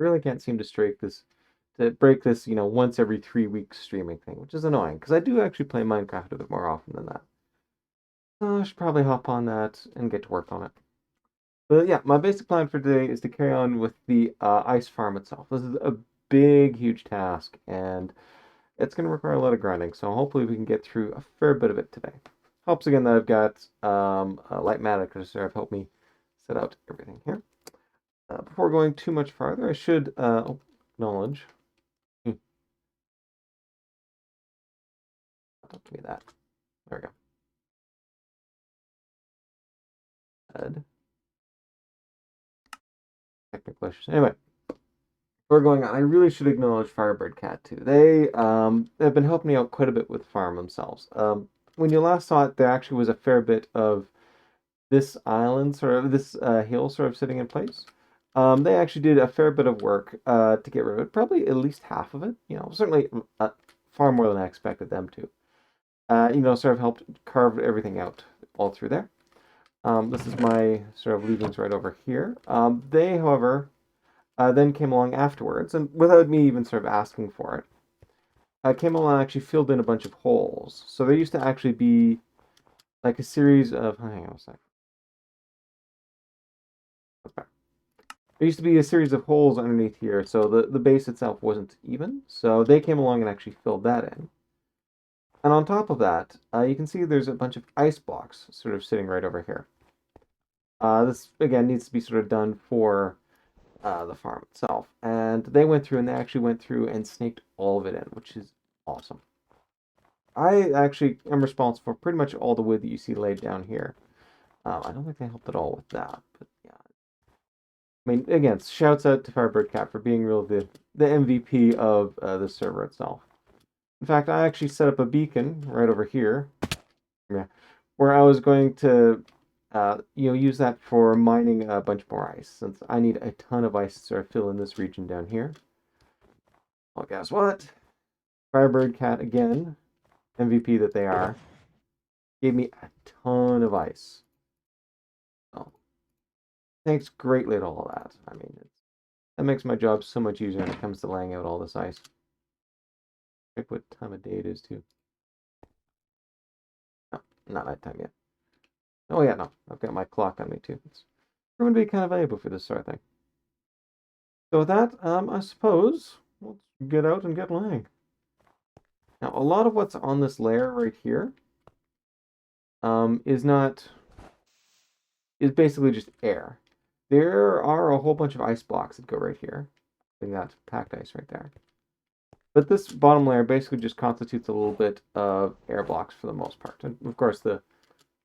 really can't seem to break this, once every 3 weeks streaming thing, which is annoying because I do actually play Minecraft a bit more often than that. So I should probably hop on that and get to work on it. But yeah, my basic plan for today is to carry on with the ice farm itself. This is a big, huge task, and it's going to require a lot of grinding, so hopefully we can get through a fair bit of it today. Helps again that I've got a light matter to sort of help me set out everything here. Before going too much farther, I should acknowledge. Don't give me that. There we go. Head. Technical issues. Anyway, we're going on. I really should acknowledge FirebirdKat too. They have been helping me out quite a bit with the farm themselves. When you last saw it, there actually was a fair bit of this island, sort of this hill, sort of sitting in place. They actually did a fair bit of work to get rid of it. Probably at least half of it. Certainly far more than I expected them to. Sort of helped carve everything out all through there. This is my sort of leavings right over here. They, however, then came along afterwards, and without me even sort of asking for it, came along and actually filled in a bunch of holes. So there used to actually be like a series of, hang on a sec. There used to be a series of holes underneath here, so the base itself wasn't even. So they came along and actually filled that in. And on top of that, you can see there's a bunch of ice blocks sort of sitting right over here. This, again, needs to be sort of done for the farm itself. And they went through and they actually went through and snaked all of it in, which is awesome. I actually am responsible for pretty much all the wood that you see laid down here. I don't think they helped at all with that, but yeah. I mean, again, shouts out to FirebirdKat for being really the MVP of the server itself. In fact, I actually set up a beacon right over here, yeah, where I was going to use that for mining a bunch more ice, since I need a ton of ice to sort of fill in this region down here. Well, guess what? FirebirdKat, again, MVP that they are, gave me a ton of ice. So, thanks greatly to all of that. I mean, that makes my job so much easier when it comes to laying out all this ice. Check what time of day it is, too. No, not nighttime yet. Oh, yeah, no. I've got my clock on me, too. It's going to be kind of valuable for this sort of thing. So with that, I suppose, let's get out and get laying. Now, a lot of what's on this layer right here is basically just air. There are a whole bunch of ice blocks that go right here. I think that's packed ice right there. But this bottom layer basically just constitutes a little bit of air blocks for the most part. And of course, the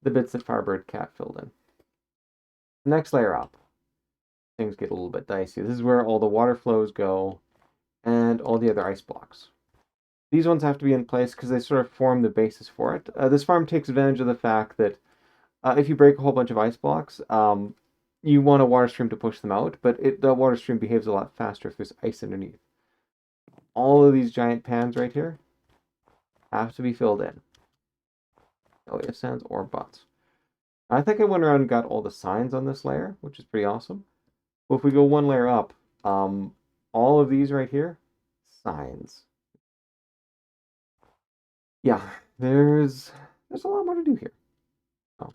bits that FirebirdKat filled in. The next layer up, things get a little bit dicey. This is where all the water flows go and all the other ice blocks. These ones have to be in place because they sort of form the basis for it. This farm takes advantage of the fact that if you break a whole bunch of ice blocks, you want a water stream to push them out, but the water stream behaves a lot faster if there's ice underneath. All of these giant pans right here have to be filled in. No ifs, ands, or buts. I think I went around and got all the signs on this layer, which is pretty awesome. Well, if we go one layer up, all of these right here, signs. Yeah, there's a lot more to do here. So,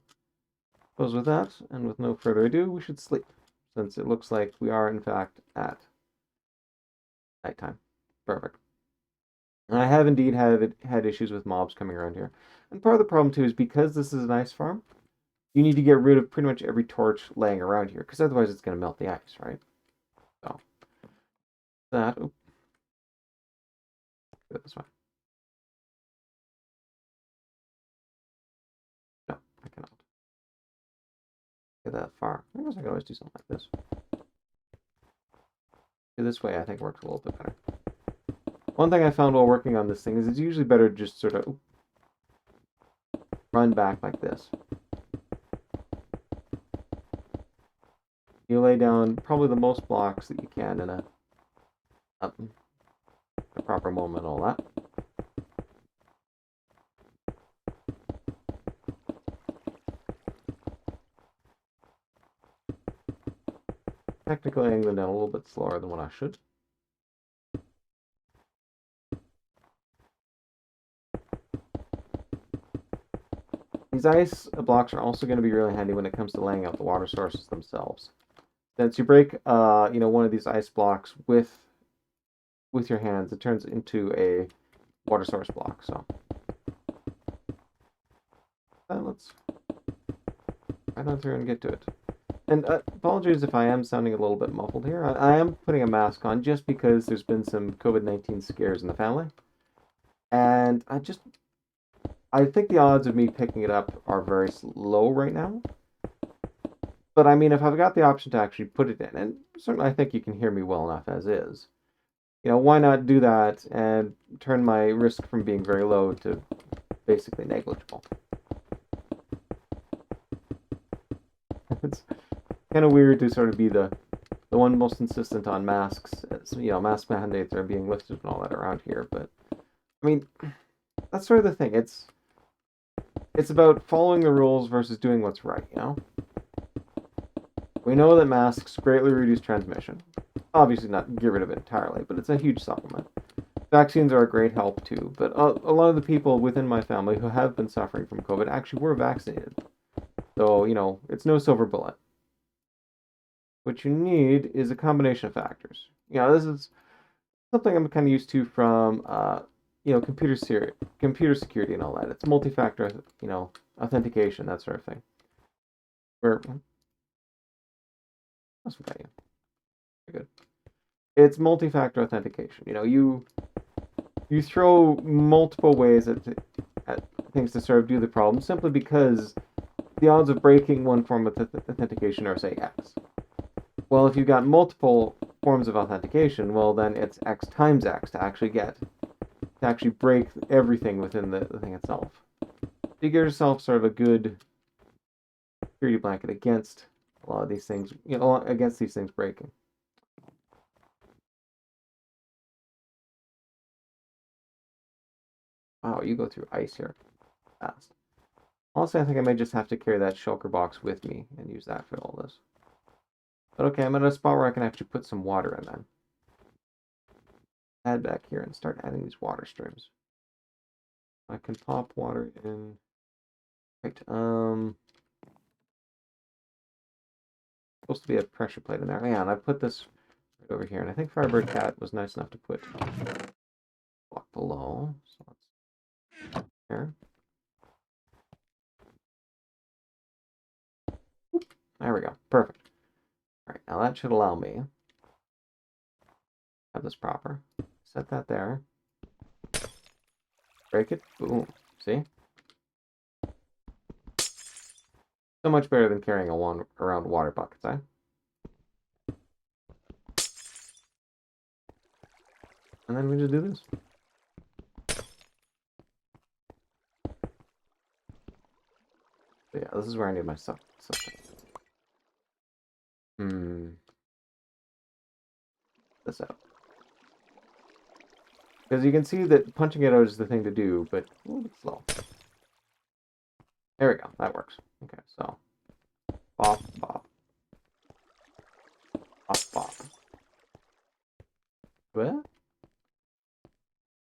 suppose with that, and with no further ado, we should sleep, since it looks like we are, in fact, at nighttime. Perfect. And I have indeed had issues with mobs coming around here. And part of the problem, too, is because this is an ice farm, you need to get rid of pretty much every torch laying around here, because otherwise it's going to melt the ice, right? So, that... Oop. Go this way. No, I cannot. Get that far. I guess I could always do something like this. This way, I think, works a little bit better. One thing I found while working on this thing is it's usually better to just sort of run back like this. You lay down probably the most blocks that you can in a proper moment, all that. technically laying them down a little bit slower than what I should. These ice blocks are also going to be really handy when it comes to laying out the water sources themselves. Since you break, one of these ice blocks with your hands, it turns into a water source block. So let's right on through and get to it. And apologies if I am sounding a little bit muffled here. I am putting a mask on just because there's been some COVID-19 scares in the family. And I think the odds of me picking it up are very low right now. But I mean, if I've got the option to actually put it in, and certainly I think you can hear me well enough as is, why not do that and turn my risk from being very low to basically negligible? It's kind of weird to sort of be the one most insistent on masks. Mask mandates are being lifted and all that around here. But I mean, that's sort of the thing. It's about following the rules versus doing what's right. We know that masks greatly reduce transmission. Obviously, not get rid of it entirely, but it's a huge supplement. Vaccines are a great help too, but a lot of the people within my family who have been suffering from COVID actually were vaccinated. So, it's no silver bullet. What you need is a combination of factors. This is something I'm kind of used to from, computer security and all that. It's multi-factor, authentication, that sort of thing. That's what I am. Very good. It's multi-factor authentication. You throw multiple ways at things to sort of do the problem simply because the odds of breaking one form of authentication are, say, X. Well, if you've got multiple forms of authentication, well, then it's X times X to actually break everything within the thing itself. You get yourself sort of a good security blanket against a lot of these things, against these things breaking. Wow, you go through ice here fast. Honestly, I think I may just have to carry that shulker box with me and use that for all this. But okay, I'm at a spot where I can actually put some water in then. Add back here and start adding these water streams. I can pop water in. Right, supposed to be a pressure plate in there. Yeah, and I put this right over here, and I think FirebirdKat was nice enough to put block below. So let's here. There we go. Perfect. All right, now that should allow me have this proper. Set that there. Break it. Boom. See? So much better than carrying around water buckets, eh? And then we just do this. So yeah, this is where I need my stuff. This out. Because you can see that punching it out is the thing to do, but a little bit slow. There we go. That works. Okay, so bop, bop. Bop, bop. What?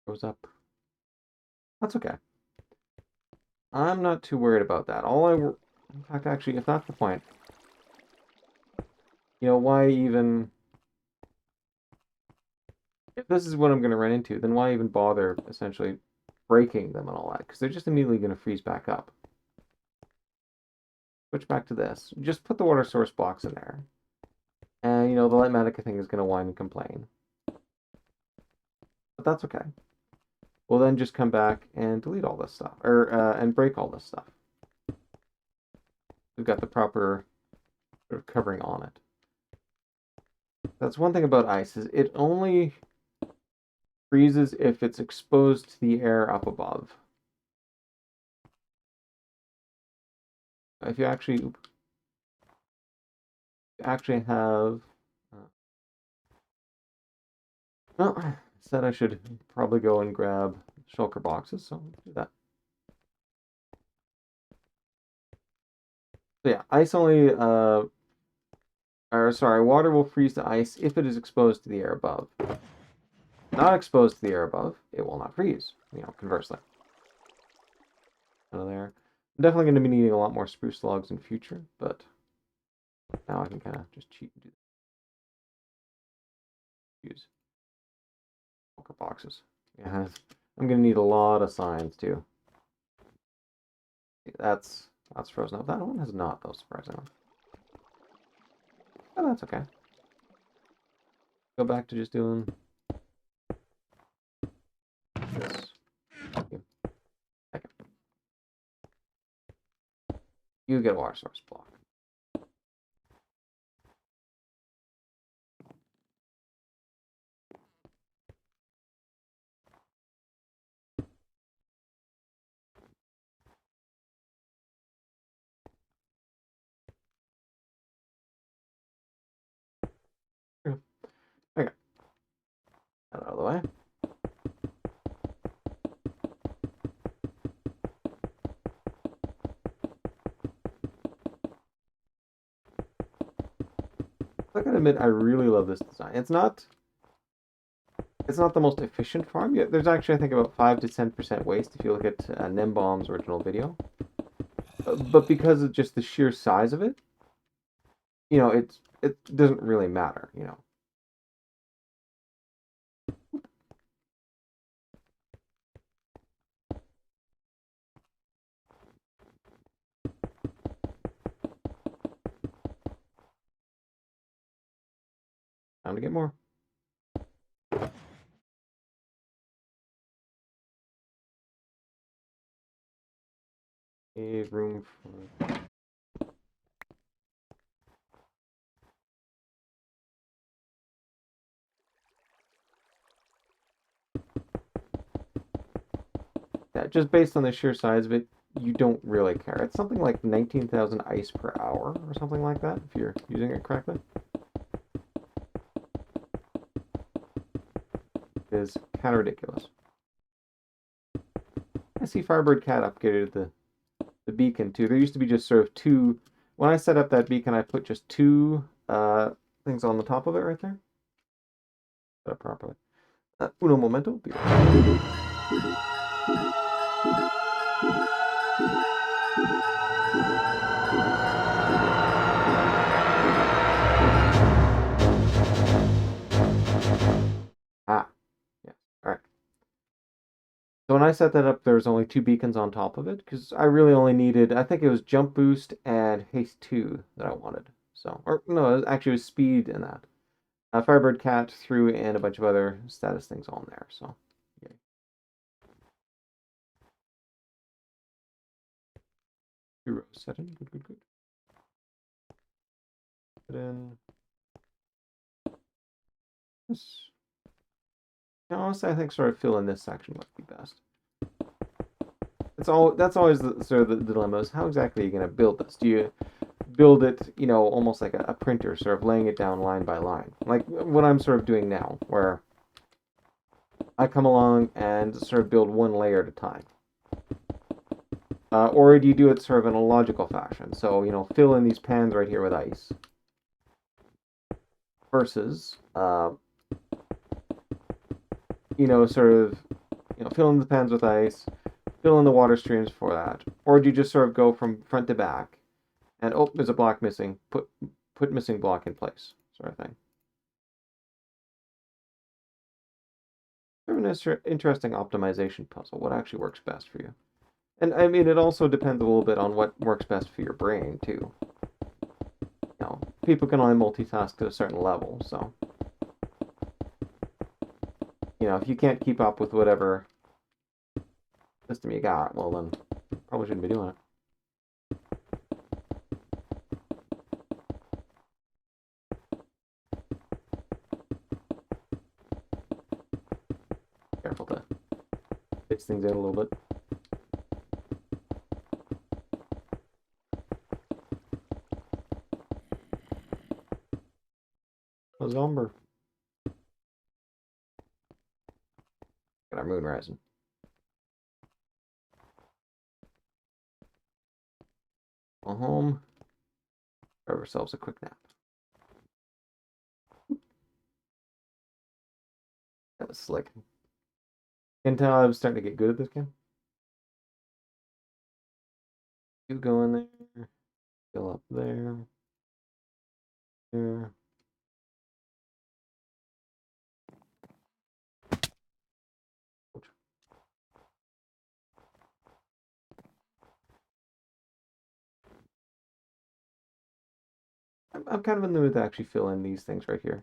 Goes up. That's okay. I'm not too worried about that. In fact, actually, if that's the point, why even... If this is what I'm going to run into, then why even bother, essentially, breaking them and all that? Because they're just immediately going to freeze back up. Switch back to this. Just put the water source blocks in there. And, the Lightmatica thing is going to whine and complain. But that's okay. We'll then just come back and delete all this stuff. And break all this stuff. We've got the proper sort of covering on it. That's one thing about ice, is it only freezes if it's exposed to the air up above. If you actually have... well, I said I should probably go and grab shulker boxes, so I'll do that. So yeah, ice only Or sorry, water will freeze to ice if it is exposed to the air above. Not exposed to the air above, it will not freeze. Conversely. Out of there. I'm definitely going to be needing a lot more spruce logs in future, but now I can kind of just cheat and do use boxes. Yeah, I'm going to need a lot of signs too. That's frozen up. That one has not, though, surprisingly. Oh, that's okay. Go back to just doing this. Thank you. Okay. You get a water source block. Okay. That out of the way. I gotta admit, I really love this design. It's not the most efficient farm yet. There's actually, I think, about 5 to 10% waste if you look at Nembomb's original video. But because of just the sheer size of it, it doesn't really matter. Time to get more. A room for... Yeah, just based on the sheer size of it, you don't really care. It's something like 19,000 ice per hour or something like that, if you're using it correctly. It is kind of ridiculous. I see FirebirdKat upgraded the beacon too. There used to be just sort of two. When I set up that beacon, I put just two things on the top of it right there. Set up properly. Uno momento. Be right Ah, yes. All right. So when I set that up, there was only two beacons on top of it because I really only needed, I think it was jump boost and haste 2 that I wanted. So, or no, actually it was speed and that. FirebirdKat threw in a bunch of other status things on there. So, yeah. 2 rows set in. Good, good, good. Put in this. Now, honestly, I think sort of fill in this section would be best. That's always sort of the dilemma is how exactly are you going to build this? Do you build it, almost like a printer, sort of laying it down line by line, like what I'm sort of doing now, where I come along and sort of build one layer at a time. Or do you do it sort of in a logical fashion? So, fill in these pans right here with ice. Versus, sort of, fill in the pans with ice, fill in the water streams for that. Or do you just sort of go from front to back and, oh, there's a block missing, put missing block in place, sort of thing. Sort of an interesting optimization puzzle. What actually works best for you? And I mean, it also depends a little bit on what works best for your brain, too. People can only multitask to a certain level, so. If you can't keep up with whatever system you got, well, then probably shouldn't be doing it. Careful to fix things out a little bit. A zomber. Got our moon rising. Go home. Grab ourselves a quick nap. That was slick. You can tell I was starting to get good at this game. You go in there, fill up there, there. I'm kind of in the mood to actually fill in these things right here.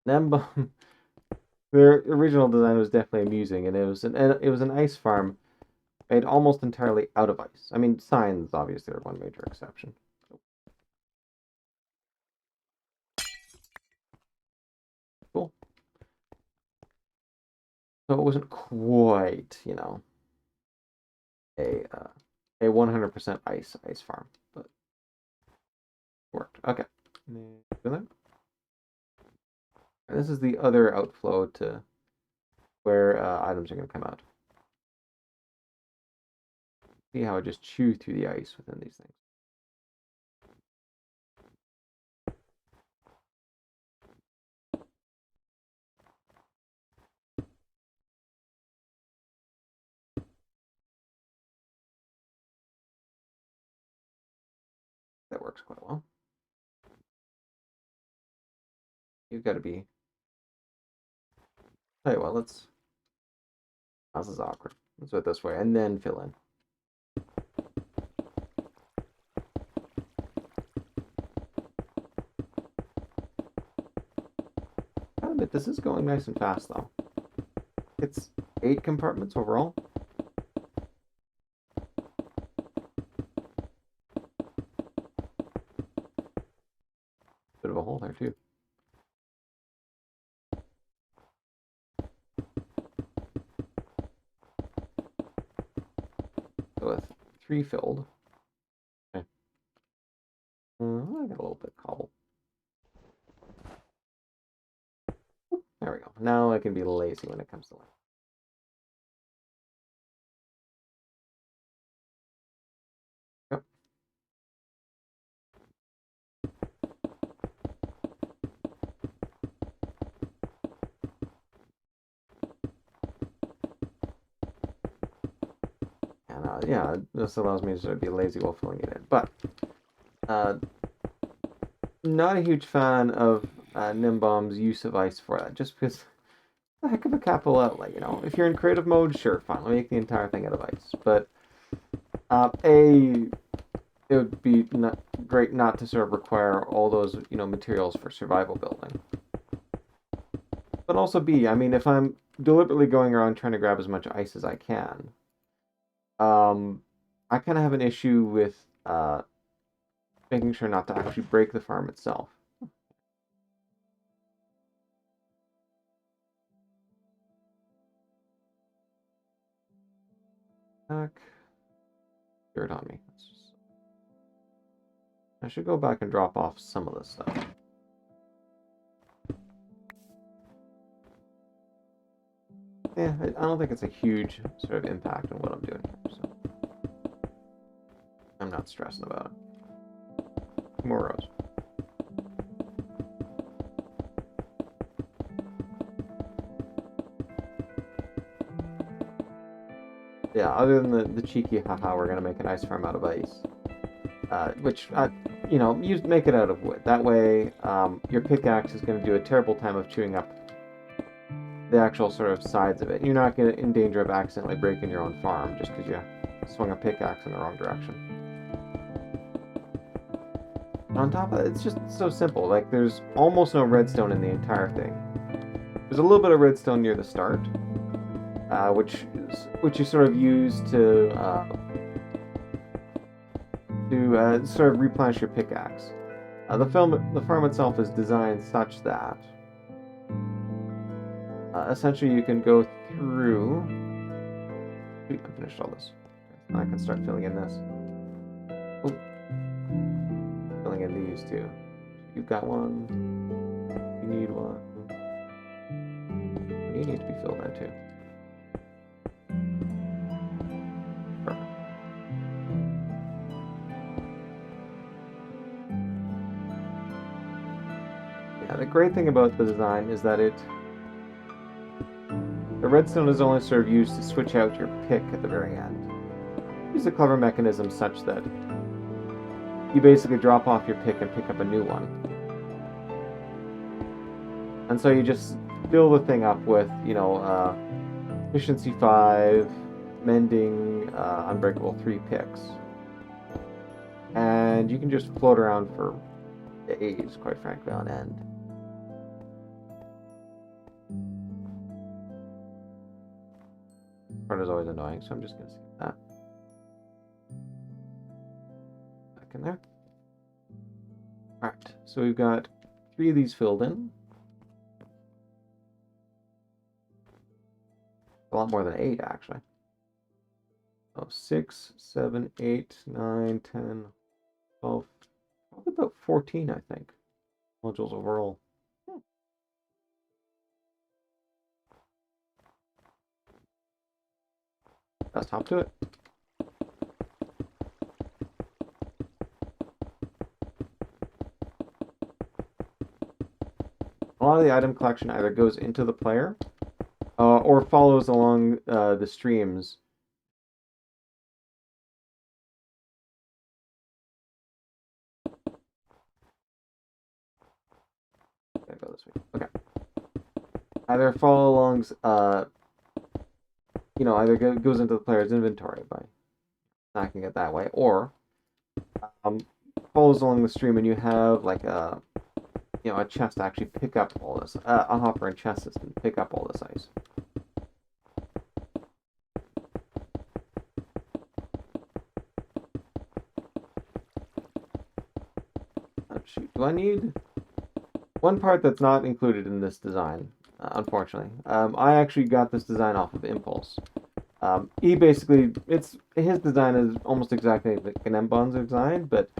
Nembum, their original design was definitely amusing, and it was an ice farm made almost entirely out of ice. I mean, signs obviously are one major exception. Cool. So it wasn't quite, you know, a 100% ice farm, but worked. Okay. This is the other outflow to where items are going to come out. See how I just chew through the ice within these things. That works quite well. You've got to be. Tell you what, let's. This is awkward. Let's do it this way, and then fill in. Gotta admit, this is going nice and fast though. It's 8 compartments overall. Bit of a hole there too. So with 3 filled. Okay. I got a little bit of cobble. There we go. Now I can be lazy when it comes to life. Yep. And yeah, this allows me to sort of be lazy while filling it in. But not a huge fan of Nimbomb's use of ice for that, just because the heck of a capital outlay, you know. If you're in creative mode, sure, fine, I'll make the entire thing out of ice. But it would be great not to sort of require all those, you know, materials for survival building. But also B, I mean, if I'm deliberately going around trying to grab as much ice as I can, I kind of have an issue with making sure not to actually break the farm itself. Back. Dirt on me. I should go back and drop off some of this stuff. Yeah, I don't think it's a huge sort of impact on what I'm doing here, so I'm not stressing about it. More rows. Yeah, other than the cheeky haha, we're gonna make an ice farm out of ice. Which, you know, you make it out of wood. That way, your pickaxe is going to do a terrible time of chewing up the actual sort of sides of it. You're not going to in danger of accidentally breaking your own farm just because you swung a pickaxe in the wrong direction. And on top of that, it's just so simple. Like, there's almost no redstone in the entire thing. There's a little bit of redstone near the start, which you sort of use to sort of replenish your pickaxe. The farm itself is designed such that essentially you can go through. Sweet, I finished all this. Now I can start filling in this. Oh, filling in these too. You've got one. You need one. You need to be filled in too. Perfect. Yeah, the great thing about the design is that the redstone is only sort of used to switch out your pick at the very end. Use a clever mechanism such that you basically drop off your pick and pick up a new one. And so you just fill the thing up with, efficiency 5, mending, unbreakable 3 picks. And you can just float around for days, quite frankly, on end. Part is always annoying, so I'm just going to skip that. Back in there. Alright, so we've got 3 of these filled in. A lot more than 8, actually. Oh, 6, 7, 8, 9, 10, 12, probably about 14, I think, modules overall. Let's hop to it. A lot of the item collection either goes into the player or follows along the streams. Gotta go this way. Okay. Either follow alongs, either goes into the player's inventory by snacking it that way, or follows along the stream and you have like a chest to actually pick up all this, a hopper and chest system to pick up all this ice. Oh, shoot, do I need one part that's not included in this design? Unfortunately, I actually got this design off of Impulse. He basically, his design is almost exactly like Ganembon's design, but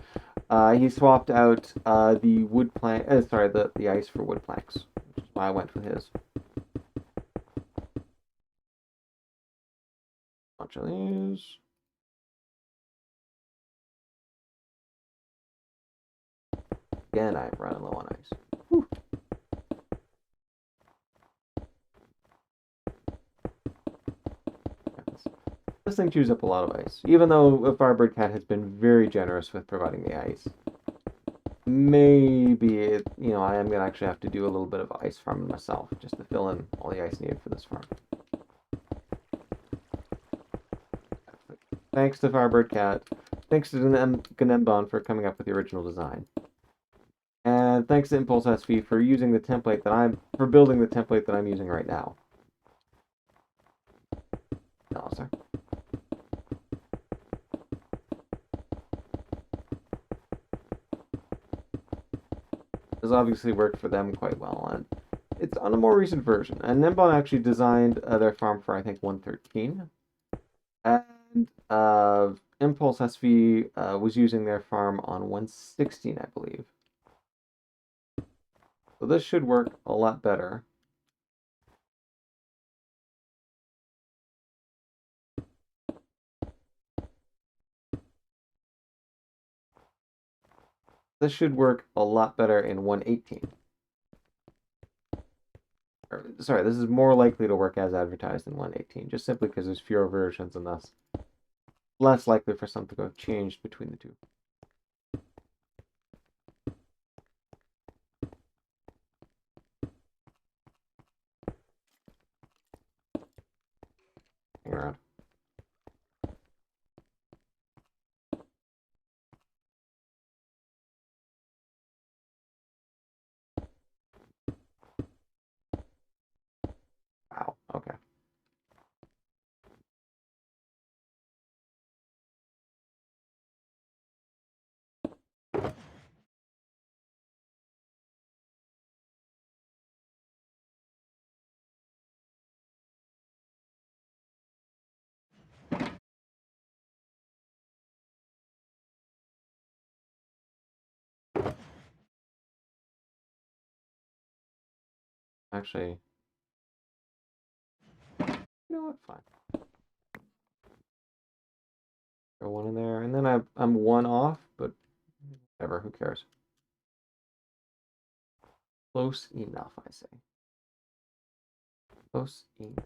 he swapped out the wood plank, the ice for wood planks, which is why I went with his. Bunch of these. Again, I'm running low on ice. Whew. This thing chews up a lot of ice, even though FirebirdKat has been very generous with providing the ice. Maybe I am gonna actually have to do a little bit of ice farming myself just to fill in all the ice needed for this farm. Thanks to FirebirdKat. Thanks to Ganembon for coming up with the original design. And thanks to Impulse SV for using the template for building the template that I'm using right now. No, sir. This obviously worked for them quite well, and it's on a more recent version. And Nembon actually designed their farm for, I think, 113. And Impulse SV was using their farm on 116, I believe. So this should work a lot better. This should work a lot better in 118. Sorry, this is more likely to work as advertised in 118, just simply because there's fewer versions and thus less likely for something to have changed between the two. Hang around. Wow, okay. Actually, You know what? Fine. Throw one in there, and then I'm one off, but whatever. Who cares? Close enough, I say. Close enough.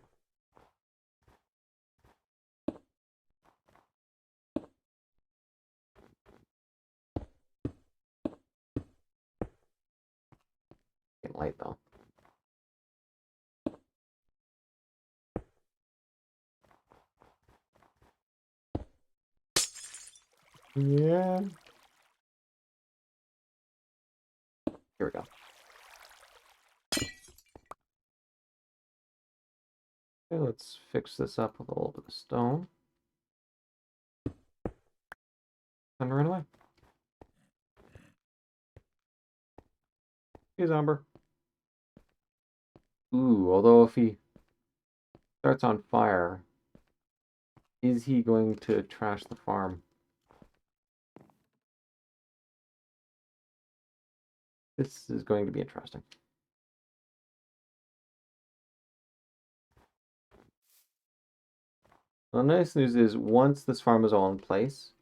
Getting light though. Yeah. Here we go. Okay, let's fix this up with a little bit of stone. And run away. Here's Umber. Ooh, although if he starts on fire, is he going to trash the farm? This is going to be interesting. Well, the nice news is once this farm is all in place,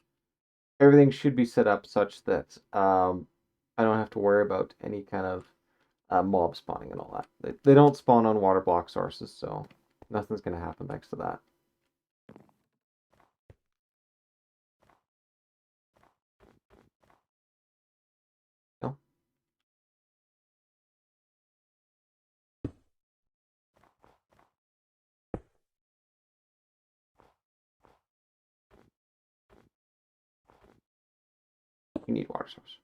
everything should be set up such that I don't have to worry about any kind of mob spawning and all that. They don't spawn on water block sources, so nothing's going to happen thanks to that. No? You need water source.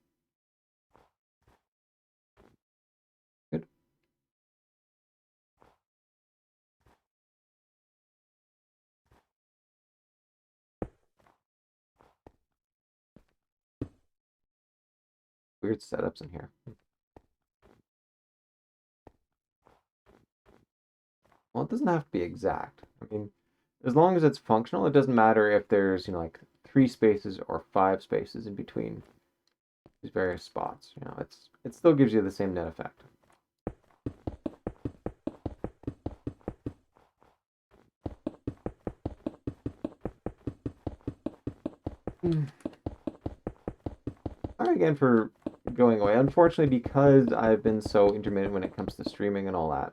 Good. Weird setups in here. Well, it doesn't have to be exact. I mean, as long as it's functional, it doesn't matter if there's, like 3 spaces or 5 spaces in between these various spots. It still gives you the same net effect. Sorry again for going away. Unfortunately, because I've been so intermittent when it comes to streaming and all that,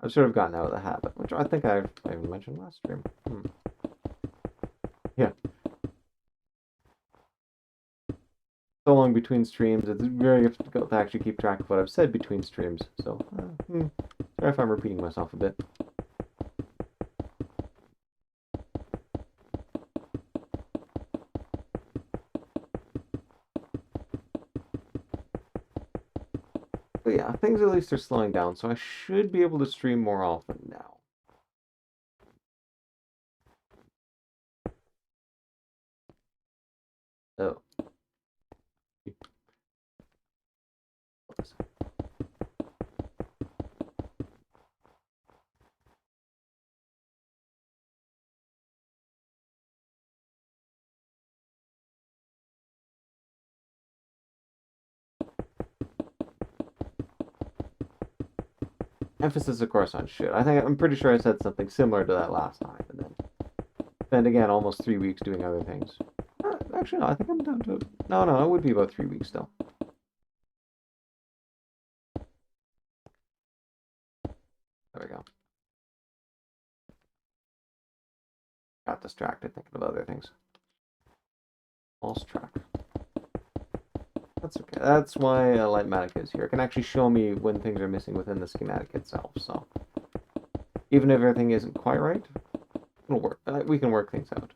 I've sort of gotten out of the habit, which I think I even mentioned last stream. Yeah. So long between streams, it's very difficult to actually keep track of what I've said between streams. So, sorry if I'm repeating myself a bit. But yeah, things at least are slowing down, so I should be able to stream more often now. Oh. Emphasis, of course, on should. I'm pretty sure I said something similar to that last time, and then spent again almost 3 weeks doing other things. Actually, no, I think I'm down to no, it would be about 3 weeks still. There we go. Got distracted thinking of other things. Lost track. That's okay. That's why Lightmatic is here. It can actually show me when things are missing within the schematic itself. So even if everything isn't quite right, it'll work. We can work things out.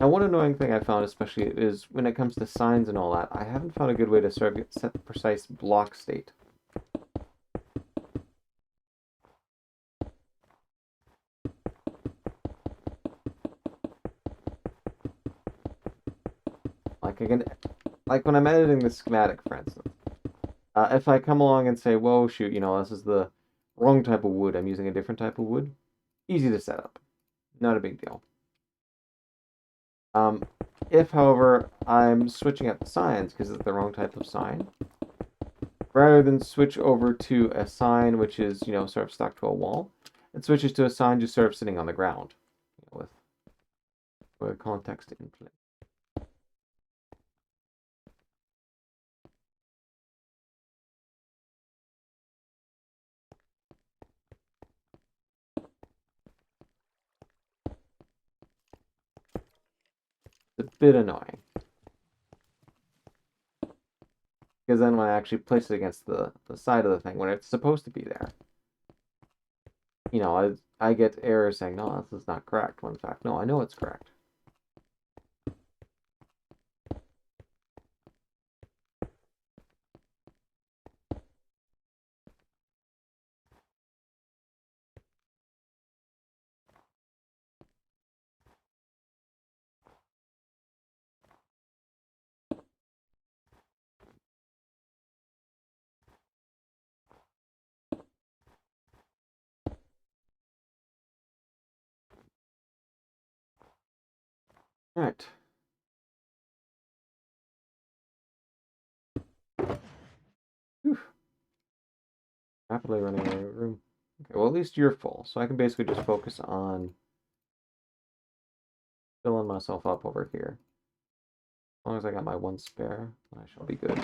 Now, one annoying thing I found, especially, is when it comes to signs and all that, I haven't found a good way to sort of set the precise block state. Like when I'm editing the schematic, for instance, if I come along and say, "Whoa, shoot, this is the wrong type of wood. I'm using a different type of wood." Easy to set up, not a big deal. If, however, I'm switching out the signs because it's the wrong type of sign, rather than switch over to a sign which is, sort of stuck to a wall, it switches to a sign just sort of sitting on the ground, with context in play. It's a bit annoying. Because then when I actually place it against the side of the thing, when it's supposed to be there, I get errors saying, no, this is not correct, when in fact, no, I know it's correct. All right. Whew. Rapidly running out of room. Okay, well, at least you're full, so I can basically just focus on filling myself up over here. As long as I got my one spare, I shall be good.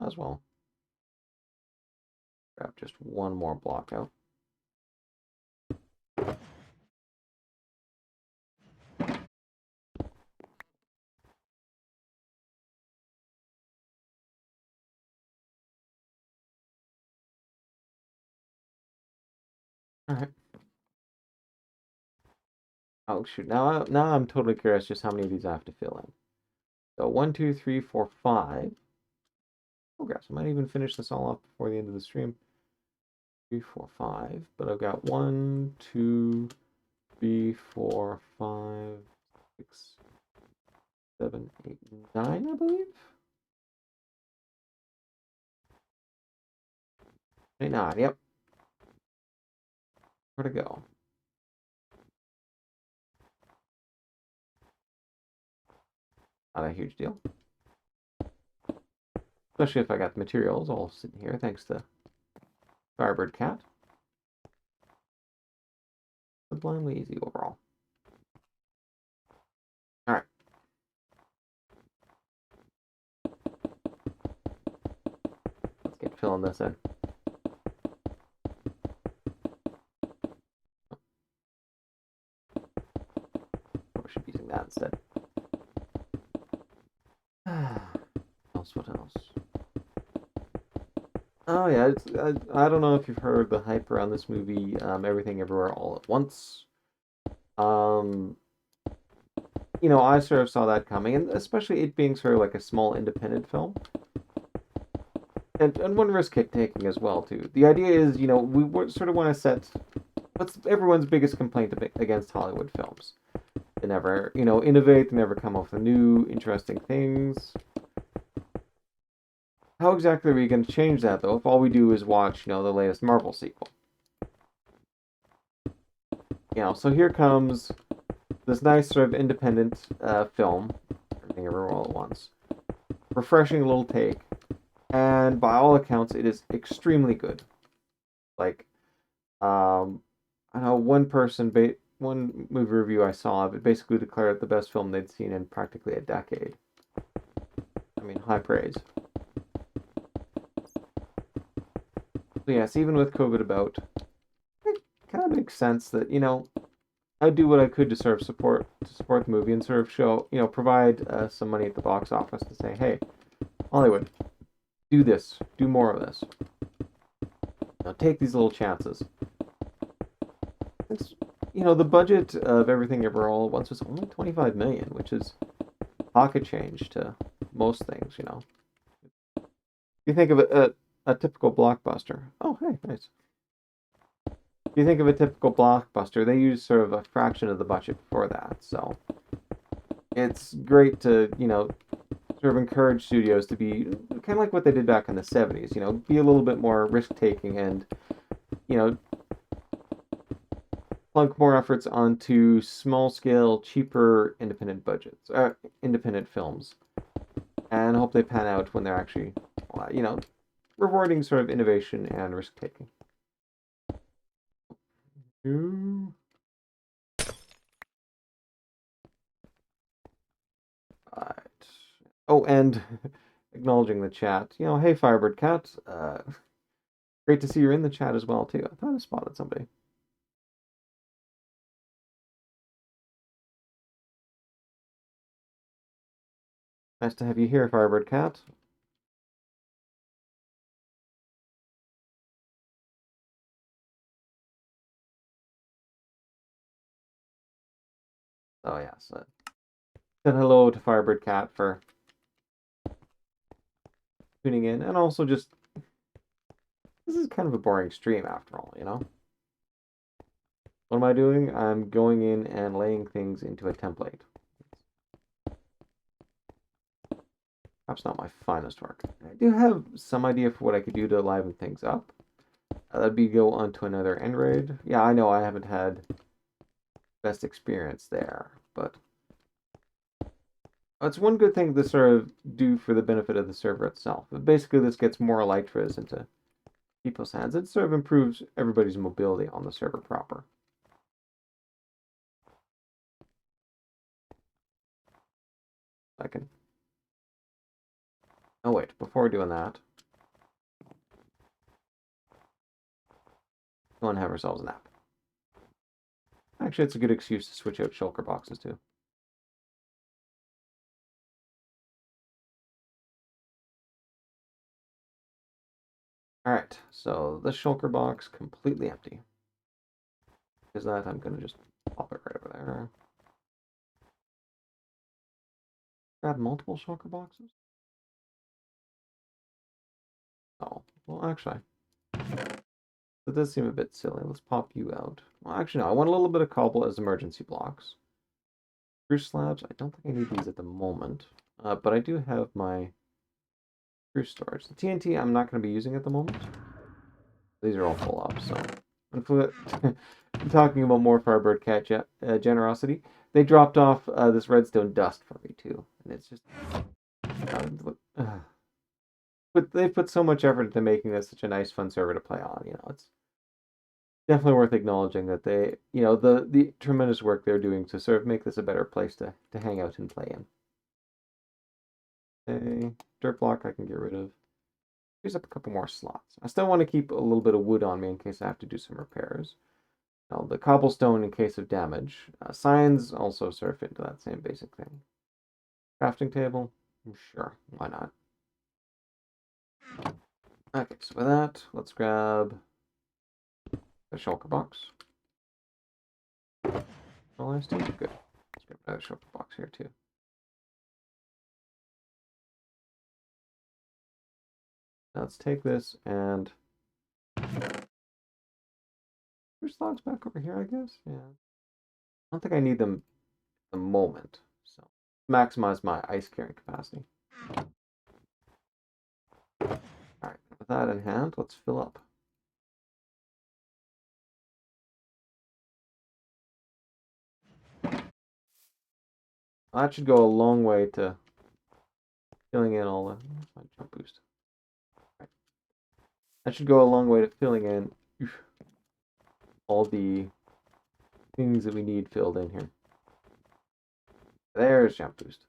As well. Grab just one more block out. All right. Oh shoot! Now I'm totally curious just how many of these I have to fill in. So 1, 2, 3, 4, 5. Oh gosh, I might even finish this all up before the end of the stream. 3, 4, 5. But I've got 1, 2, 3, 4, 5, 6, 7, 8, 9, I believe. 9, yep. Where to go? Not a huge deal. Especially if I got the materials all sitting here, thanks to FirebirdKat. Sublimely easy overall. Alright. Let's get filling this in. Probably should be using that instead. What else? Oh yeah, I don't know if you've heard the hype around this movie, Everything Everywhere All at Once. I sort of saw that coming, and especially it being sort of like a small independent film. And one risk taking as well, too. The idea is, we sort of want to set what's everyone's biggest complaint against Hollywood films. They never, innovate, they never come up with new, interesting things. How exactly are we going to change that, though, if all we do is watch, the latest Marvel sequel? So here comes this nice sort of independent film, Everything Everywhere All at Once. Refreshing little take, and by all accounts, it is extremely good. Like, I know one movie review I saw of it basically declared it the best film they'd seen in practically a decade. I mean, high praise. So yes, even with COVID about, it kind of makes sense that, I do what I could to sort of support the movie and sort of show, provide some money at the box office to say, hey, Hollywood, do this, do more of this. Take these little chances. The budget of Everything Ever All at Once was only 25 million, which is pocket change to most things. You think of a typical blockbuster. Oh, hey, nice. If you think of a typical blockbuster, they use sort of a fraction of the budget for that. So it's great to, sort of encourage studios to be kind of like what they did back in the 70s, be a little bit more risk-taking and, plunk more efforts onto small-scale, cheaper, independent budgets, independent films, and hope they pan out when they're actually, rewarding sort of innovation and risk-taking. Right. Oh, and acknowledging the chat. Hey, FirebirdKat. Great to see you're in the chat as well, too. I thought I spotted somebody. Nice to have you here, FirebirdKat. Oh, yes. Said hello to FirebirdKat for tuning in, and also just, this is kind of a boring stream after all, What am I doing? I'm going in and laying things into a template. Perhaps not my finest work. I do have some idea for what I could do to liven things up. That'd be go onto another end raid. Yeah, I know I haven't had best experience there, but it's one good thing to sort of do for the benefit of the server itself. But basically, this gets more elytras into people's hands. It sort of improves everybody's mobility on the server proper. Second. Oh wait, before doing that, go and have ourselves a nap. Actually, it's a good excuse to switch out shulker boxes too. Alright, so the shulker box completely empty. Is that I'm gonna just pop it right over there. Grab multiple shulker boxes? Oh, well actually, that does seem a bit silly. Let's pop you out. Well, actually, no. I want a little bit of cobble as emergency blocks. Spruce slabs. I don't think I need these at the moment. But I do have my spruce storage. The TNT I'm not going to be using at the moment. These are all full up, so... I'm talking about more FirebirdKat generosity. They dropped off this redstone dust for me, too. And it's just... but they've put so much effort into making this such a nice, fun server to play on. It's definitely worth acknowledging that they, the tremendous work they're doing to sort of make this a better place to hang out and play in. Okay, dirt block I can get rid of. Use up a couple more slots. I still want to keep a little bit of wood on me in case I have to do some repairs. Now, the cobblestone in case of damage. Signs also surf into that same basic thing. Crafting table? Sure, why not? Okay, so with that, let's grab the shulker box. All I still good. Let's grab another shulker box here too. Now let's take this and there's logs back over here, I guess. Yeah. I don't think I need them at the moment. So maximize my ice carrying capacity. Alright, with that in hand, let's fill up. That should go a long way to filling in all the my jump boost. Right. That should go a long way to filling in all the things that we need filled in here. There's jump boost.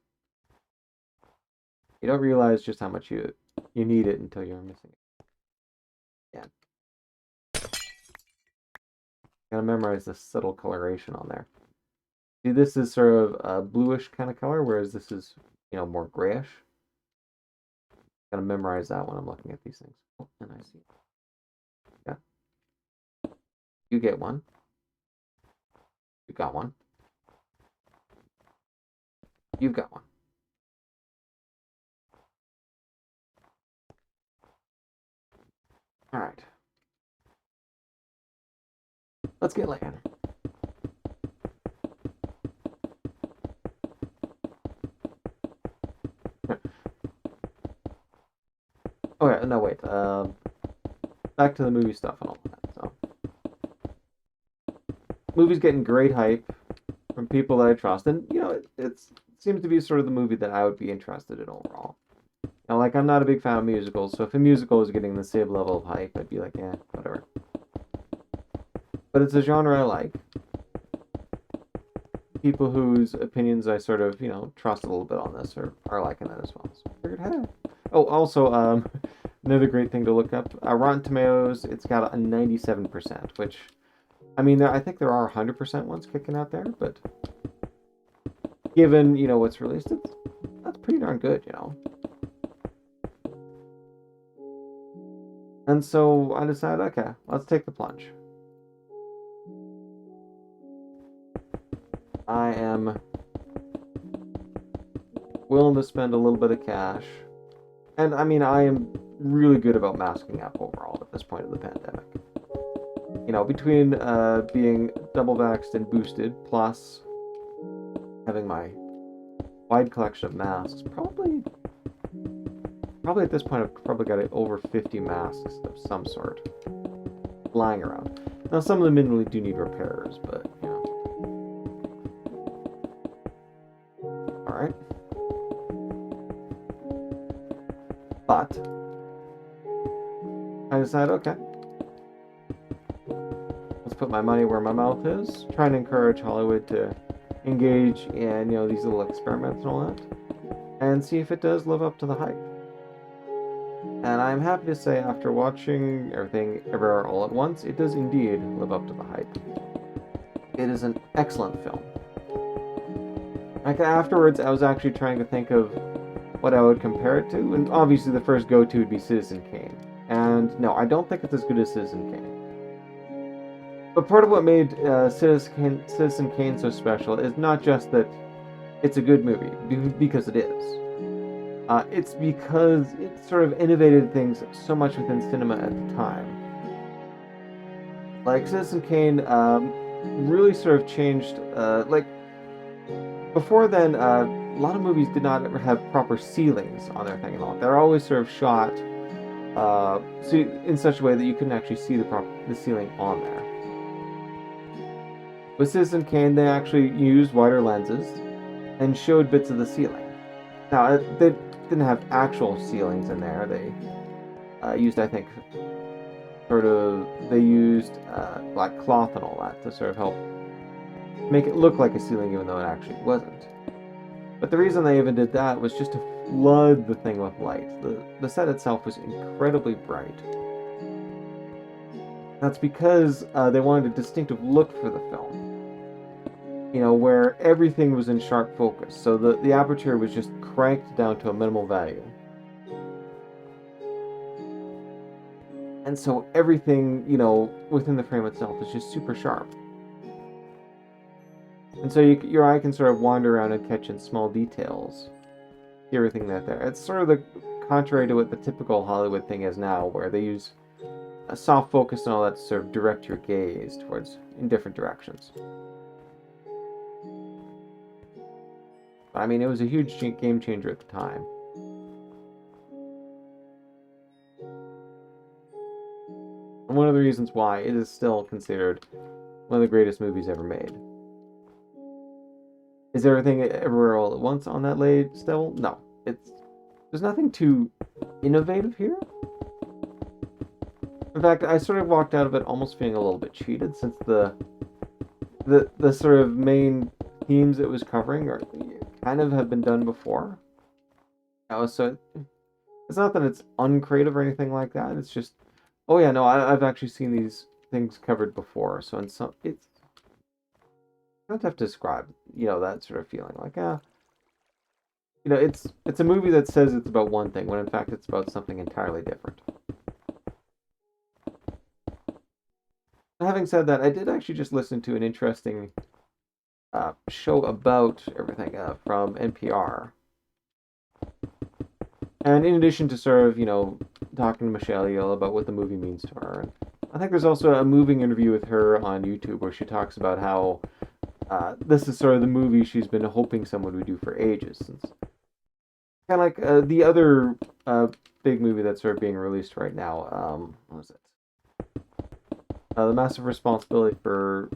You don't realize just how much you need it until you're missing it. Yeah. Gotta memorize the subtle coloration on there. See, this is sort of a bluish kind of color, whereas this is, more grayish. Gotta memorize that when I'm looking at these things. Oh, and I see. Yeah. You get one. You got one. You've got one. All right. Let's get laying. Oh yeah, no wait. Back to the movie stuff and all that. So movie's getting great hype from people that I trust, and you know, it seems to be sort of the movie that I would be interested in overall. Now, like, I'm not a big fan of musicals, so if a musical is getting the same level of hype, I'd be like, yeah, whatever. But it's a genre I like. People whose opinions I sort of, you know, trust a little bit on this are liking that as well. So I figured, hey. Oh, also, another great thing to look up, Rotten Tomatoes, it's got a 97%, which, I mean, I think there are 100% ones kicking out there, but given, you know, what's released, that's pretty darn good, you know. And so I decided, okay, let's take the plunge. I am willing to spend a little bit of cash. And I mean, I am really good about masking up overall at this point of the pandemic. You know, between being double vaxxed and boosted, plus having my wide collection of masks, probably at this point I've probably got over 50 masks of some sort lying around. Now, some of them admittedly do need repairs, but you know. Alright. But I decided, okay, let's put my money where my mouth is, trying to encourage Hollywood to engage in, you know, these little experiments and all that, and see if it does live up to the hype. And I'm happy to say, after watching Everything Everywhere All at Once, it does indeed live up to the hype. It is an excellent film. Like, afterwards, I was actually trying to think of what I would compare it to, and obviously the first go-to would be Citizen Kane. And no, I don't think it's as good as Citizen Kane. But part of what made Citizen Kane so special is not just that it's a good movie, because it is. It's because it sort of innovated things so much within cinema at the time. Like, Citizen Kane really sort of changed, like, before then, a lot of movies did not ever have proper ceilings on their thing and all. They're always sort of shot in such a way that you couldn't actually see the ceiling on there. With Citizen Kane, they actually used wider lenses and showed bits of the ceiling. Now, they didn't have actual ceilings in there. They used, I think, they used black cloth and all that to sort of help make it look like a ceiling, even though it actually wasn't. But the reason they even did that was just to flood the thing with light. The set itself was incredibly bright. That's because they wanted a distinctive look for the film. You know, where everything was in sharp focus, so the aperture was just cranked down to a minimal value. And so everything, you know, within the frame itself is just super sharp. And so your eye can sort of wander around and catch in small details, see everything that's there. It's sort of the contrary to what the typical Hollywood thing is now, where they use a soft focus and all that to sort of direct your gaze in different directions. I mean, it was a huge game changer at the time. And one of the reasons why it is still considered one of the greatest movies ever made. Is Everything Everywhere All at Once on that list still? No. There's nothing too innovative here. In fact, I sort of walked out of it almost feeling a little bit cheated, since the sort of main themes it was covering kind of have been done before. So it's not that it's uncreative or anything like that. It's just, oh yeah, no, I've actually seen these things covered before. So it's I don't have to describe, you know, that sort of feeling. Like, you know, it's a movie that says it's about one thing, when in fact it's about something entirely different. Having said that, I did actually just listen to an interesting show about everything from NPR. And in addition to sort of, you know, talking to Michelle Yeoh about what the movie means to her, I think there's also a moving interview with her on YouTube where she talks about how this is sort of the movie she's been hoping someone would do for ages. Since kind of like the other big movie that's sort of being released right now. What was it? The Massive Responsibility for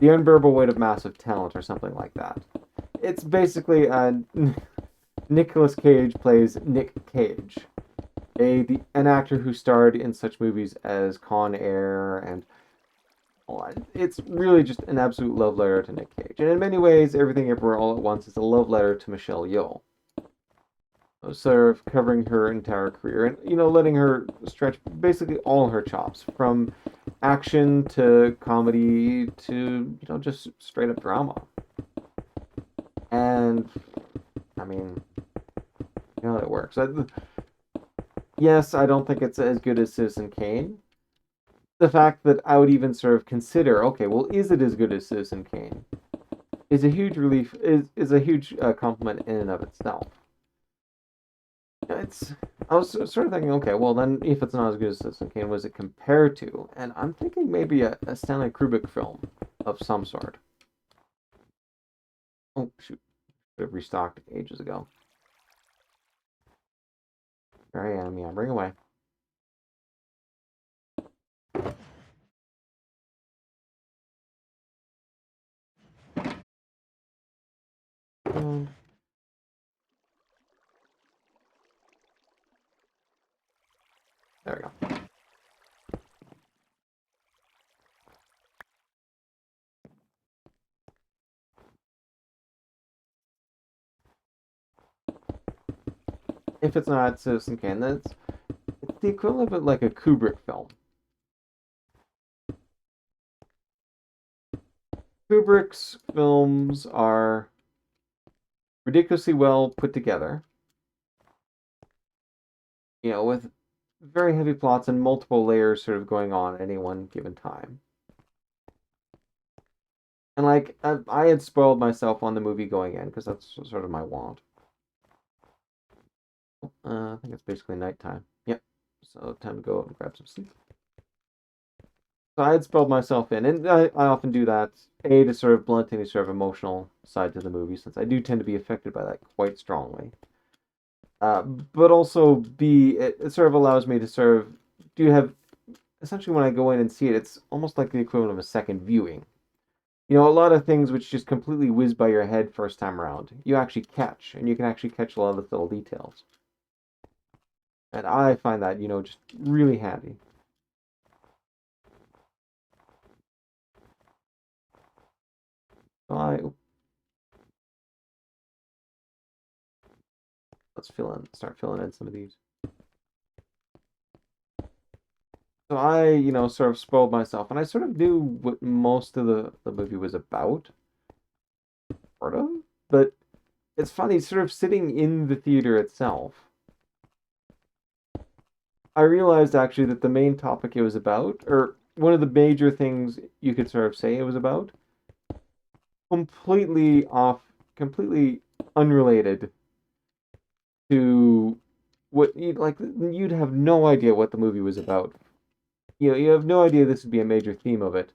The Unbearable Weight of Massive Talent or something like that. It's basically Nicolas Cage plays Nick Cage, an actor who starred in such movies as Con Air and it's really just an absolute love letter to Nick Cage. And in many ways, Everything Everywhere All at Once is a love letter to Michelle Yeoh. Sort of covering her entire career and, letting her stretch basically all her chops from action to comedy to, just straight up drama. And, I mean, it works. Yes, I don't think it's as good as Citizen Kane. The fact that I would even sort of consider, okay, well, is it as good as Citizen Kane? Is a huge relief, is a huge compliment in and of itself. I was sort of thinking, okay, well then, if it's not as good as Citizen Kane, was it compared to? And I'm thinking maybe a Stanley Kubrick film of some sort. Oh shoot, should have restocked ages ago. Here I am, yeah, bring away. Um, there we go. If it's not Citizen Kane, then it's the equivalent of like a Kubrick film. Kubrick's films are ridiculously well put together, with very heavy plots and multiple layers sort of going on at any one given time. And like I had spoiled myself on the movie going in because that's sort of my want. I think it's basically nighttime. Yep. So time to go and grab some sleep. So I had spoiled myself in, and I often do that. A, to sort of blunt any sort of emotional side to the movie, since I do tend to be affected by that quite strongly. But also B, it sort of allows me to sort of do have essentially when I go in and see it, it's almost like the equivalent of a second viewing. A lot of things which just completely whiz by your head first time around, you actually catch, and you can actually catch a lot of the little details. And I find that, just really handy. So let's start filling in some of these. So I, sort of spoiled myself, and I sort of knew what most of the movie was about, sort of. But it's funny, sort of sitting in the theater itself, I realized actually that the main topic it was about, or one of the major things you could sort of say it was about, completely off, completely unrelated to what you like. You'd have no idea what the movie was about. You have no idea this would be a major theme of it,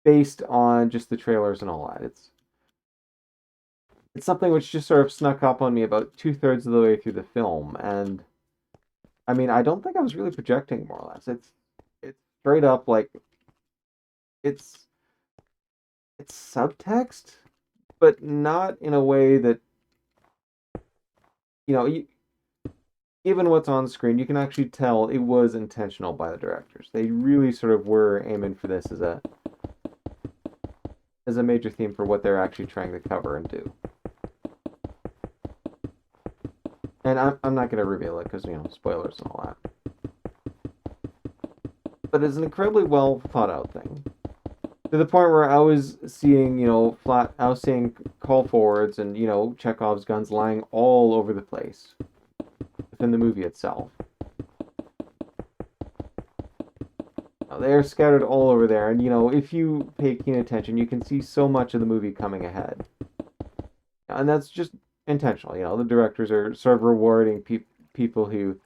based on just the trailers and all that. It's something which just sort of snuck up on me about 2/3 of the way through the film, and I mean, I don't think I was really projecting more or less. It's straight up like it's it's subtext, but not in a way that you, even what's on screen, you can actually tell it was intentional by the directors. They really sort of were aiming for this as a major theme for what they're actually trying to cover and do. And I'm not going to reveal it because, spoilers and all that. But it's an incredibly well thought out thing. To the point where I was seeing, I was seeing call forwards and, Chekhov's guns lying all over the place within the movie itself. They are scattered all over there, and, if you pay keen attention, you can see so much of the movie coming ahead. And that's just intentional. The directors are sort of rewarding people who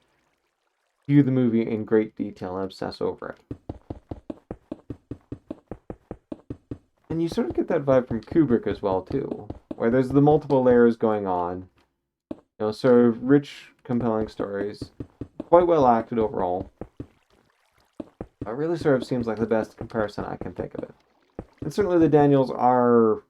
view the movie in great detail and obsess over it. And you sort of get that vibe from Kubrick as well, too, where there's the multiple layers going on. Sort of rich, compelling stories, quite well acted overall. It really sort of seems like the best comparison I can think of it. And certainly the Daniels are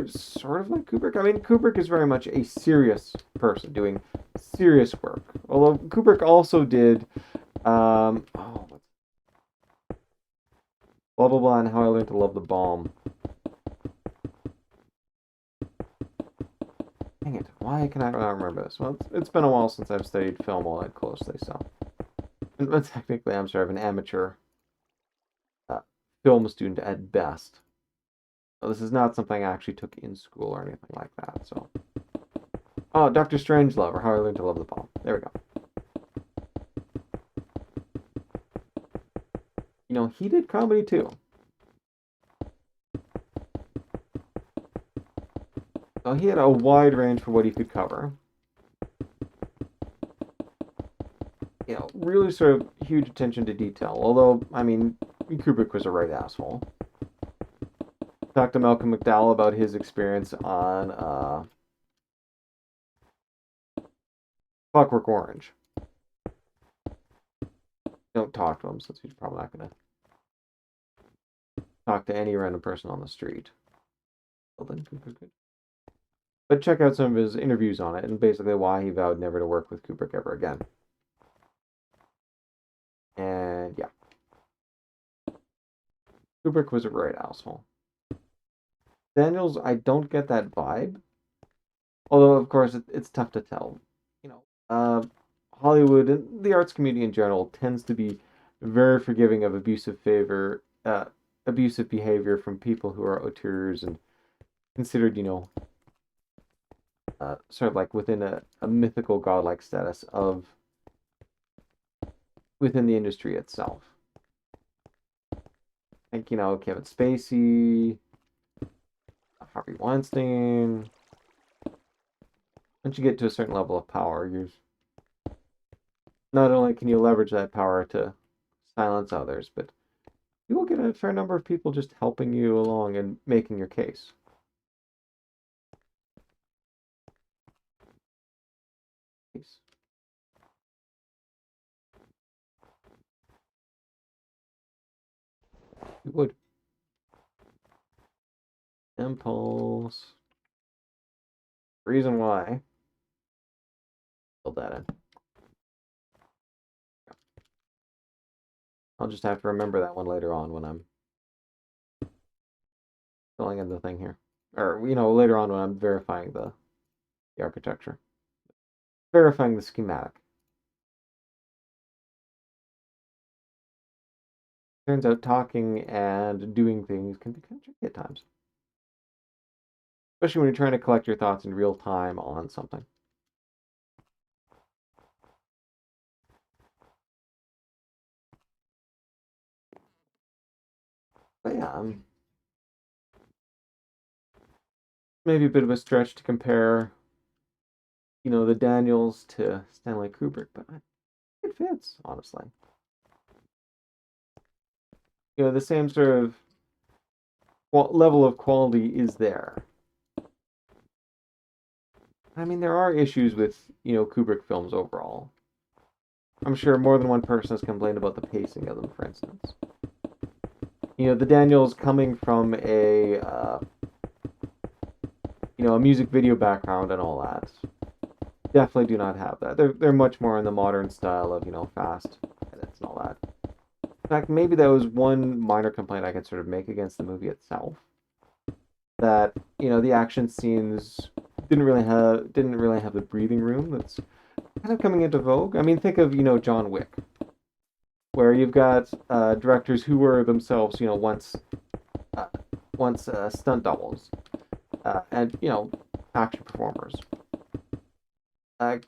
sort of like Kubrick. I mean, Kubrick is very much a serious person doing serious work. Although Kubrick also did, blah blah blah, and How I Learned to Love the Bomb. Dang it! Why can I not remember this? Well, it's been a while since I've studied film all that closely, so. And technically, I'm sort of an amateur uh, film student at best. So this is not something I actually took in school or anything like that. So. Oh, Dr. Strangelove, or How I Learned to Love the Bomb. There we go. He did comedy too. So he had a wide range for what he could cover. Really sort of huge attention to detail. Although, I mean, Kubrick was a right asshole. Talked to Malcolm McDowell about his experience on Clockwork Orange. Don't talk to him, since he's probably not going to talk to any random person on the street. Well, then, good. But check out some of his interviews on it, and basically why he vowed never to work with Kubrick ever again. And yeah. Kubrick was a right asshole. Daniels, I don't get that vibe. Although, of course, it's tough to tell. Hollywood and the arts community in general tends to be very forgiving of abusive behavior from people who are auteurs and considered, sort of like within a mythical godlike status of within the industry itself. Like, Kevin Spacey, Harvey Weinstein. Once you get to a certain level of power, you're not only can you leverage that power to silence others, but you will get a fair number of people just helping you along and making your case. You would. Impulse. Reason why. Build that in. I'll just have to remember that one later on when I'm filling in the thing here. Or, later on when I'm verifying the architecture. Verifying the schematic. Turns out talking and doing things can be kind of tricky at times. Especially when you're trying to collect your thoughts in real time on something. But yeah, maybe a bit of a stretch to compare, the Daniels to Stanley Kubrick, but it fits, honestly. The same sort of level of quality is there. I mean, there are issues with, Kubrick films overall. I'm sure more than one person has complained about the pacing of them, for instance. The Daniels coming from a music video background and all that, definitely do not have that. They're much more in the modern style of, fast edits and all that. In fact, maybe that was one minor complaint I could sort of make against the movie itself. That, the action scenes didn't really have the breathing room that's kind of coming into vogue. I mean, think of, John Wick, where you've got directors who were themselves, once stunt doubles, and action performers, sort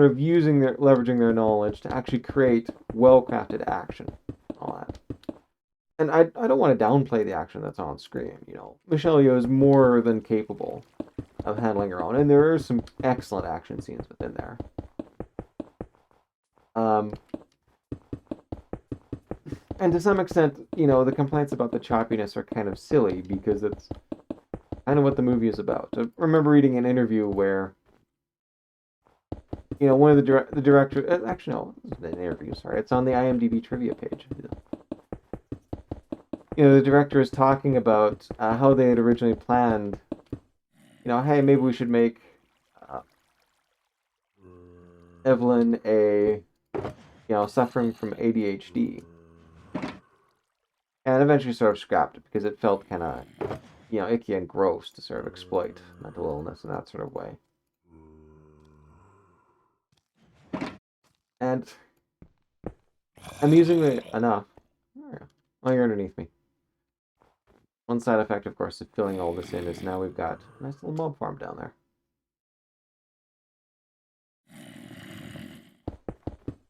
of leveraging their knowledge to actually create well-crafted action, all that. And I don't want to downplay the action that's on screen. Michelle Yeoh is more than capable of handling her own, and there are some excellent action scenes within there. And to some extent, the complaints about the choppiness are kind of silly because it's kind of what the movie is about. I remember reading an interview where, one of the director, actually no, it's an interview. Sorry, it's on the IMDb trivia page. the director is talking about how they had originally planned, hey, maybe we should make uh, Evelyn suffering from ADHD. And eventually sort of scrapped it because it felt kind of, icky and gross to sort of exploit mental illness in that sort of way. And amusingly enough, oh, you're underneath me. One side effect, of course, of filling all this in is now we've got a nice little mob farm down there.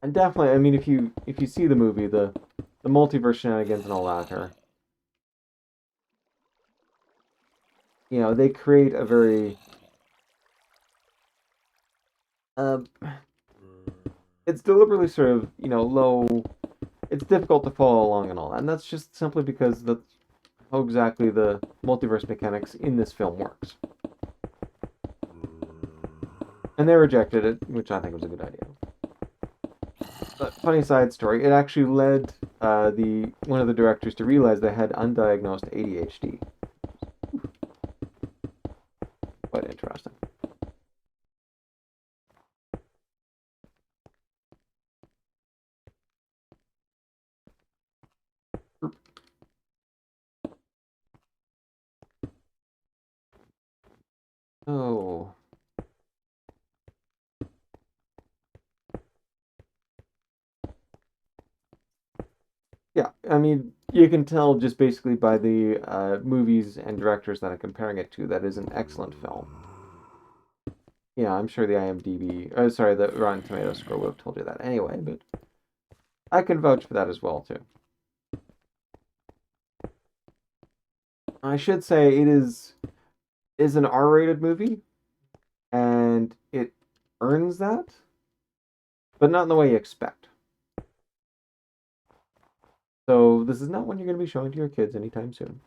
And definitely, I mean, if you see the movie, the multiverse shenanigans and all that are, they create a very, um, it's deliberately sort of, low. It's difficult to follow along and all that, and that's just simply because that's how exactly the multiverse mechanics in this film works. And they rejected it, which I think was a good idea. But funny side story, it actually led the one of the directors to realize they had undiagnosed ADHD. Quite interesting. Oh. Yeah, I mean, you can tell just basically by the movies and directors that I'm comparing it to that is an excellent film. Yeah, I'm sure the the Rotten Tomatoes score would have told you that anyway, but I can vouch for that as well too. I should say it is an R-rated movie, and it earns that, but not in the way you expect. So this is not one you're going to be showing to your kids anytime soon.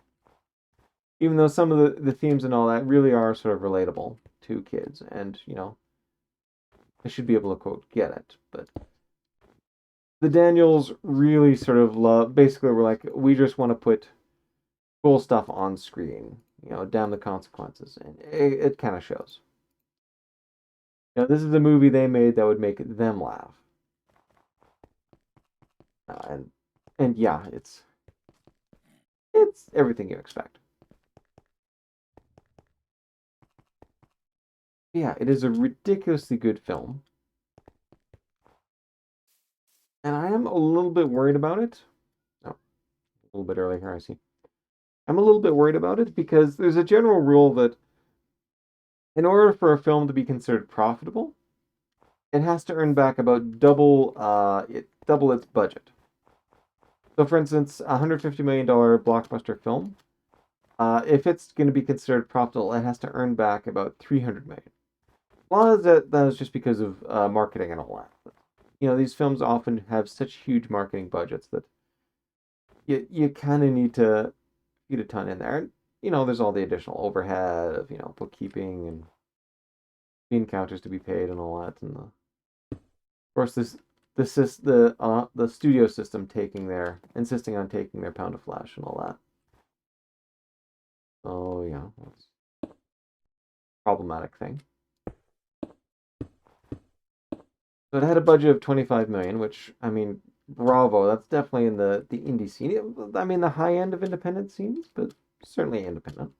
Even though some of the themes and all that really are sort of relatable to kids, and they should be able to quote get it. But the Daniels really sort of love. Basically, we're like, we just want to put cool stuff on screen. Damn the consequences, and it kind of shows. This is a movie they made that would make them laugh, and yeah, it's everything you expect. Yeah, it is a ridiculously good film, and I am a little bit worried about it. Oh, a little bit early here, I see. I'm a little bit worried about it because there's a general rule that in order for a film to be considered profitable, it has to earn back about double its budget. So, for instance, a $150 million blockbuster film, if it's going to be considered profitable, it has to earn back about 300 million. A lot of that is just because of marketing and all that. But, these films often have such huge marketing budgets that you kind of need to feed a ton in there. And, there's all the additional overhead of bookkeeping and bean counters to be paid and all that, and of course the studio system insisting on taking their pound of flesh and all that. Oh yeah, that's a problematic thing. So it had a budget of 25 million, which I mean, bravo. That's definitely in the indie scene. I mean, the high end of independent scenes, but certainly independent.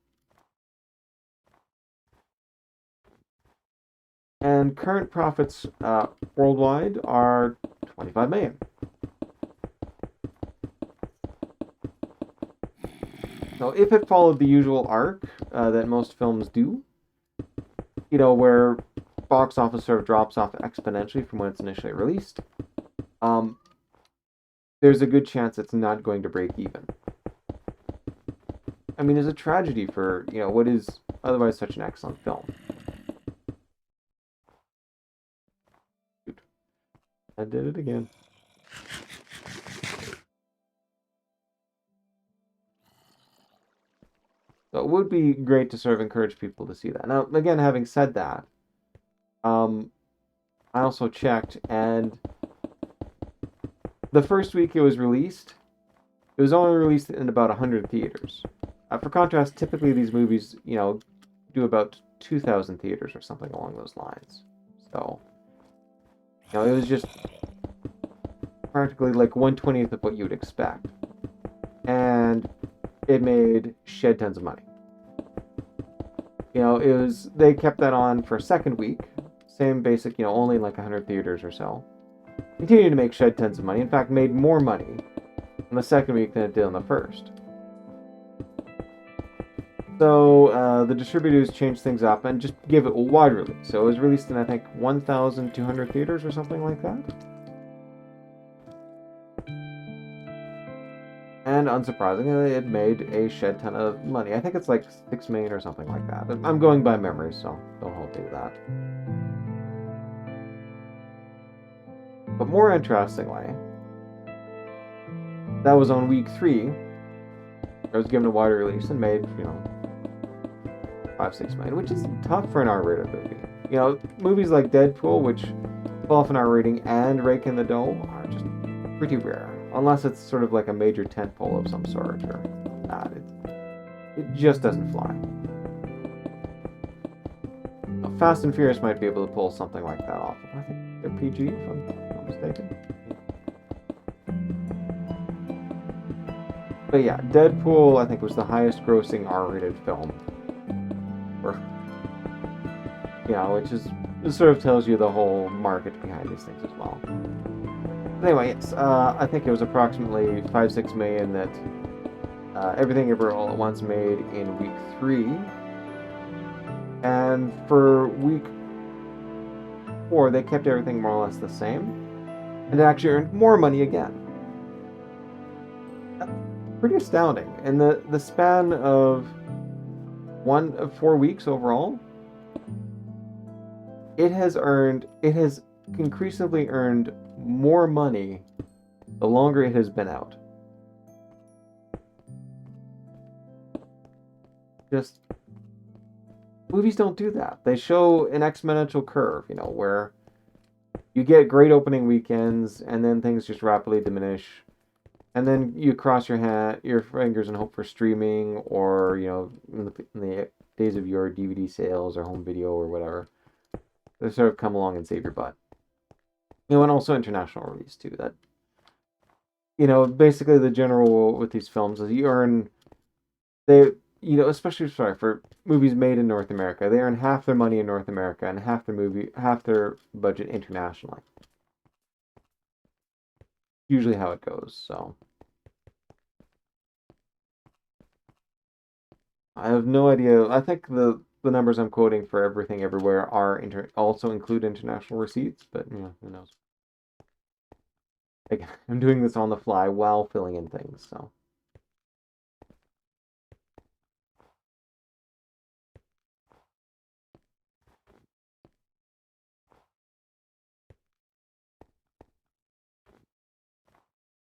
And current profits worldwide are 25 million. So if it followed the usual arc that most films do, where box office sort of drops off exponentially from when it's initially released, um, there's a good chance it's not going to break even. I mean, it's a tragedy for what is otherwise such an excellent film. I did it again. So it would be great to sort of encourage people to see that. Now, again, having said that, I also checked, and the first week it was released, It was only released in about 100 theaters. For contrast, typically these movies, do about 2,000 theaters or something along those lines. So, it was just practically like 1/20th of what you would expect. And it made shed tons of money. They kept that on for a second week. Same basic, only like 100 theaters or so. Continued to make shed tons of money. In fact, made more money in the second week than it did on the first. So the distributors changed things up and just gave it a wide release. So it was released in, I think, 1,200 theaters or something like that. And unsurprisingly, it made a shed ton of money. I think it's like 6 million or something like that. I'm going by memory, so don't hold me to that. But more interestingly, that was on week 3. It was given a wider release and made, 5-6 million, which is tough for an R-rated movie. Movies like Deadpool, which pull off an R rating and rake in the dough, are just pretty rare. Unless it's sort of like a major tentpole of some sort or that. It just doesn't fly. Fast and Furious might be able to pull something like that off. I think they're PG, if I'm not mistaken. But yeah, Deadpool, I think, was the highest grossing R-rated film. Which is, it sort of tells you the whole market behind these things as well. Anyway, yes, I think it was approximately 5-6 million that Everything Everywhere All at Once made in week 3. And for week 4, they kept everything more or less the same. And it actually earned more money again. That's pretty astounding. In the span of 4 weeks overall, it has increasingly earned more money the longer it has been out. Just, movies don't do that. They show an exponential curve, where you get great opening weekends and then things just rapidly diminish. And then you cross your fingers and hope for streaming or, in the days of your DVD sales or home video or whatever, they sort of come along and save your butt. And also international release too. That, basically the general rule with these films is especially for movies made in North America, they earn half their money in North America and half their budget internationally. Usually how it goes, so. I have no idea. I think the numbers I'm quoting for Everything Everywhere also include international receipts, but who knows. Again, I'm doing this on the fly while filling in things, so.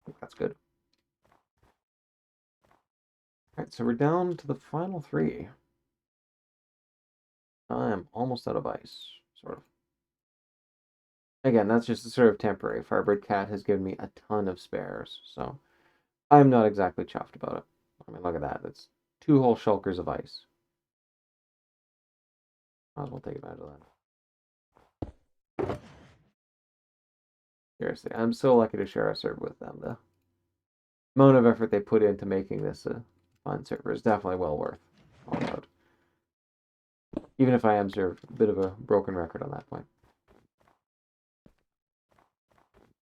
I think that's good. Alright, so we're down to the final 3. I'm almost out of ice, sort of. Again, that's just sort of temporary. FirebirdKat has given me a ton of spares, so I'm not exactly chuffed about it. I mean, look at that. It's 2 whole shulkers of ice. Might as well take advantage of that. Seriously, I'm so lucky to share a server with them. The amount of effort they put into making this a fun server is definitely well worth all out. Even if I am sort of a bit of a broken record on that point.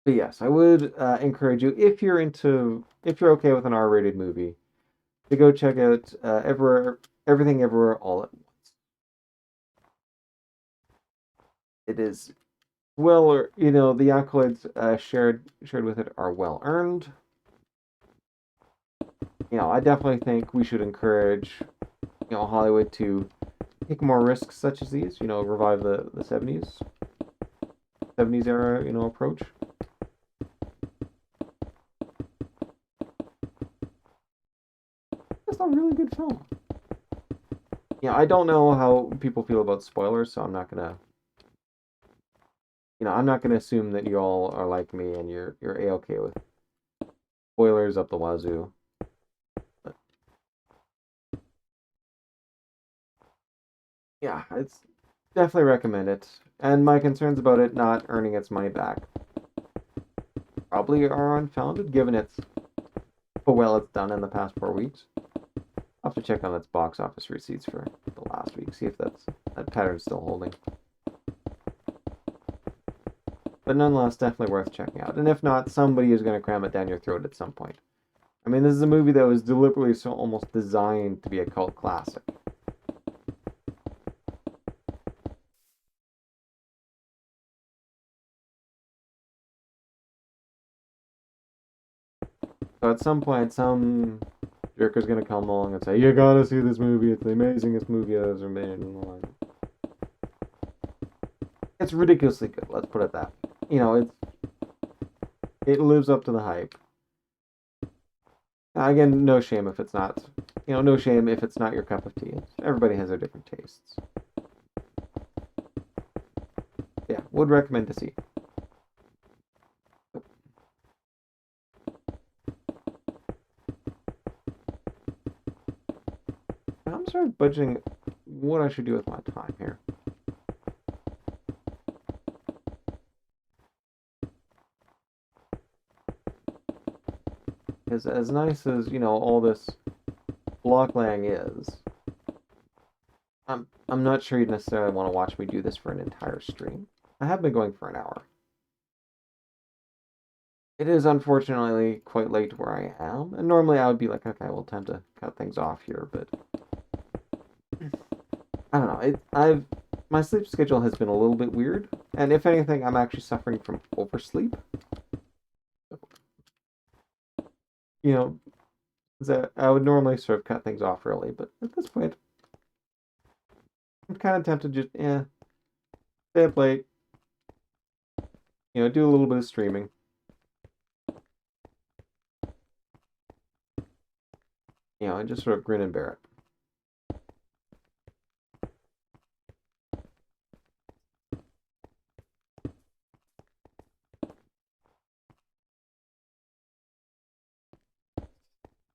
But yes, I would encourage you, if you're okay with an R-rated movie, to go check out Everything Everywhere All at Once. It is the accolades shared with it are well earned. I definitely think we should encourage, Hollywood to take more risks such as these. Revive the 70s era, approach. It's a really good film. I don't know how people feel about spoilers, so I'm not gonna assume that you all are like me and you're A-okay with Spoilers up the wazoo. But yeah, it's definitely recommend it. And my concerns about it not earning its money back probably are unfounded, given how well it's done in the past 4 weeks. I'll have to check on its box office receipts for the last week, see if that pattern's still holding. But nonetheless, definitely worth checking out. And if not, somebody is going to cram it down your throat at some point. I mean, this is a movie that was deliberately so almost designed to be a cult classic. So at some point, some jerker's going to come along and say, "You gotta see this movie. It's the amazingest movie ever made." It's ridiculously good. Let's put it that way. It lives up to the hype. Again, no shame if it's not. No shame if it's not your cup of tea. Everybody has their different tastes. Yeah, would recommend to see. I'm sort of budgeting what I should do with my time here. Because as nice as, all this block laying is, I'm not sure you'd necessarily want to watch me do this for an entire stream. I have been going for an hour. It is unfortunately quite late where I am, and normally I would be like, okay, well, time to cut things off here, but I don't know. My sleep schedule has been a little bit weird, and if anything, I'm actually suffering from oversleep. You know, that I would normally sort of cut things off early, but at this point, I'm kind of tempted to just, stay up late, do a little bit of streaming. And just sort of grin and bear it.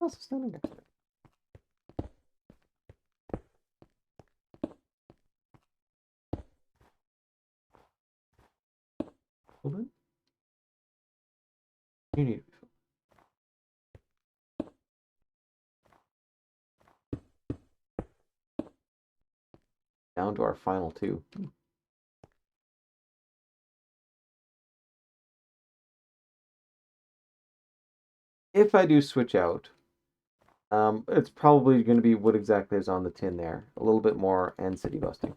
Also standing next to it. Hold on. You need to be down to our final two. If I do switch out, it's probably going to be what exactly is on the tin there. A little bit more and city busting.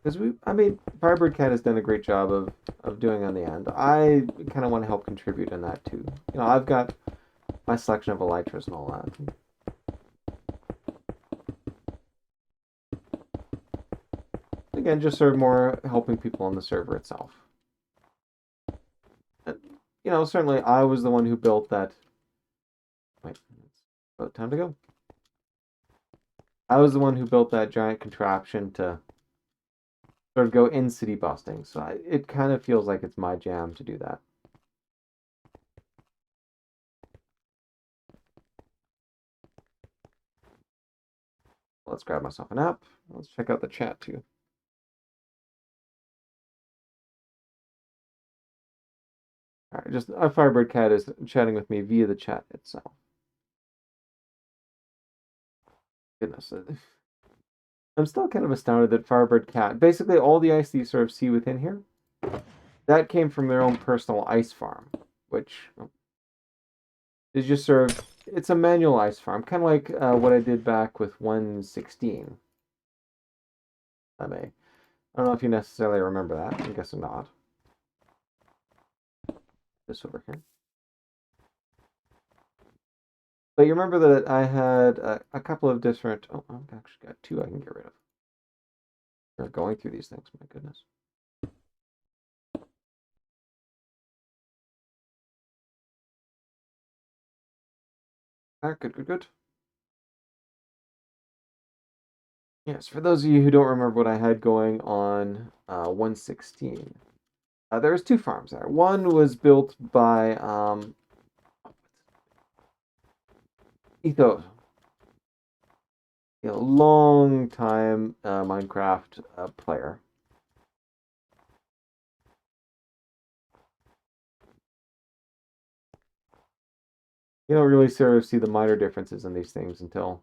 Because FirebirdKat has done a great job of doing on the end. I kind of want to help contribute in that too. I've got my selection of elytras and all that. Again, just sort of more helping people on the server itself. And, certainly I was the one who built that. Wait, it's about time to go. I was the one who built that giant contraption to sort of go in city busting, so it kind of feels like it's my jam to do that. Let's grab myself an app. Let's check out the chat too. All right, just FirebirdKat is chatting with me via the chat itself. Goodness. I'm still kind of astounded that FirebirdKat, basically all the ice that you sort of see within here, that came from their own personal ice farm, which is just sort of, it's a manual ice farm, kind of like what I did back with 1.16. I don't know if you necessarily remember that. I'm guessing not. This over here. But you remember that I had a couple of different... Oh, I've actually got two I can get rid of. We're going through these things, my goodness. Good. Yes, for those of you who don't remember what I had going on 1.16, there was two farms there. One was built by Ethos, long time Minecraft player. You don't really sort of see the minor differences in these things until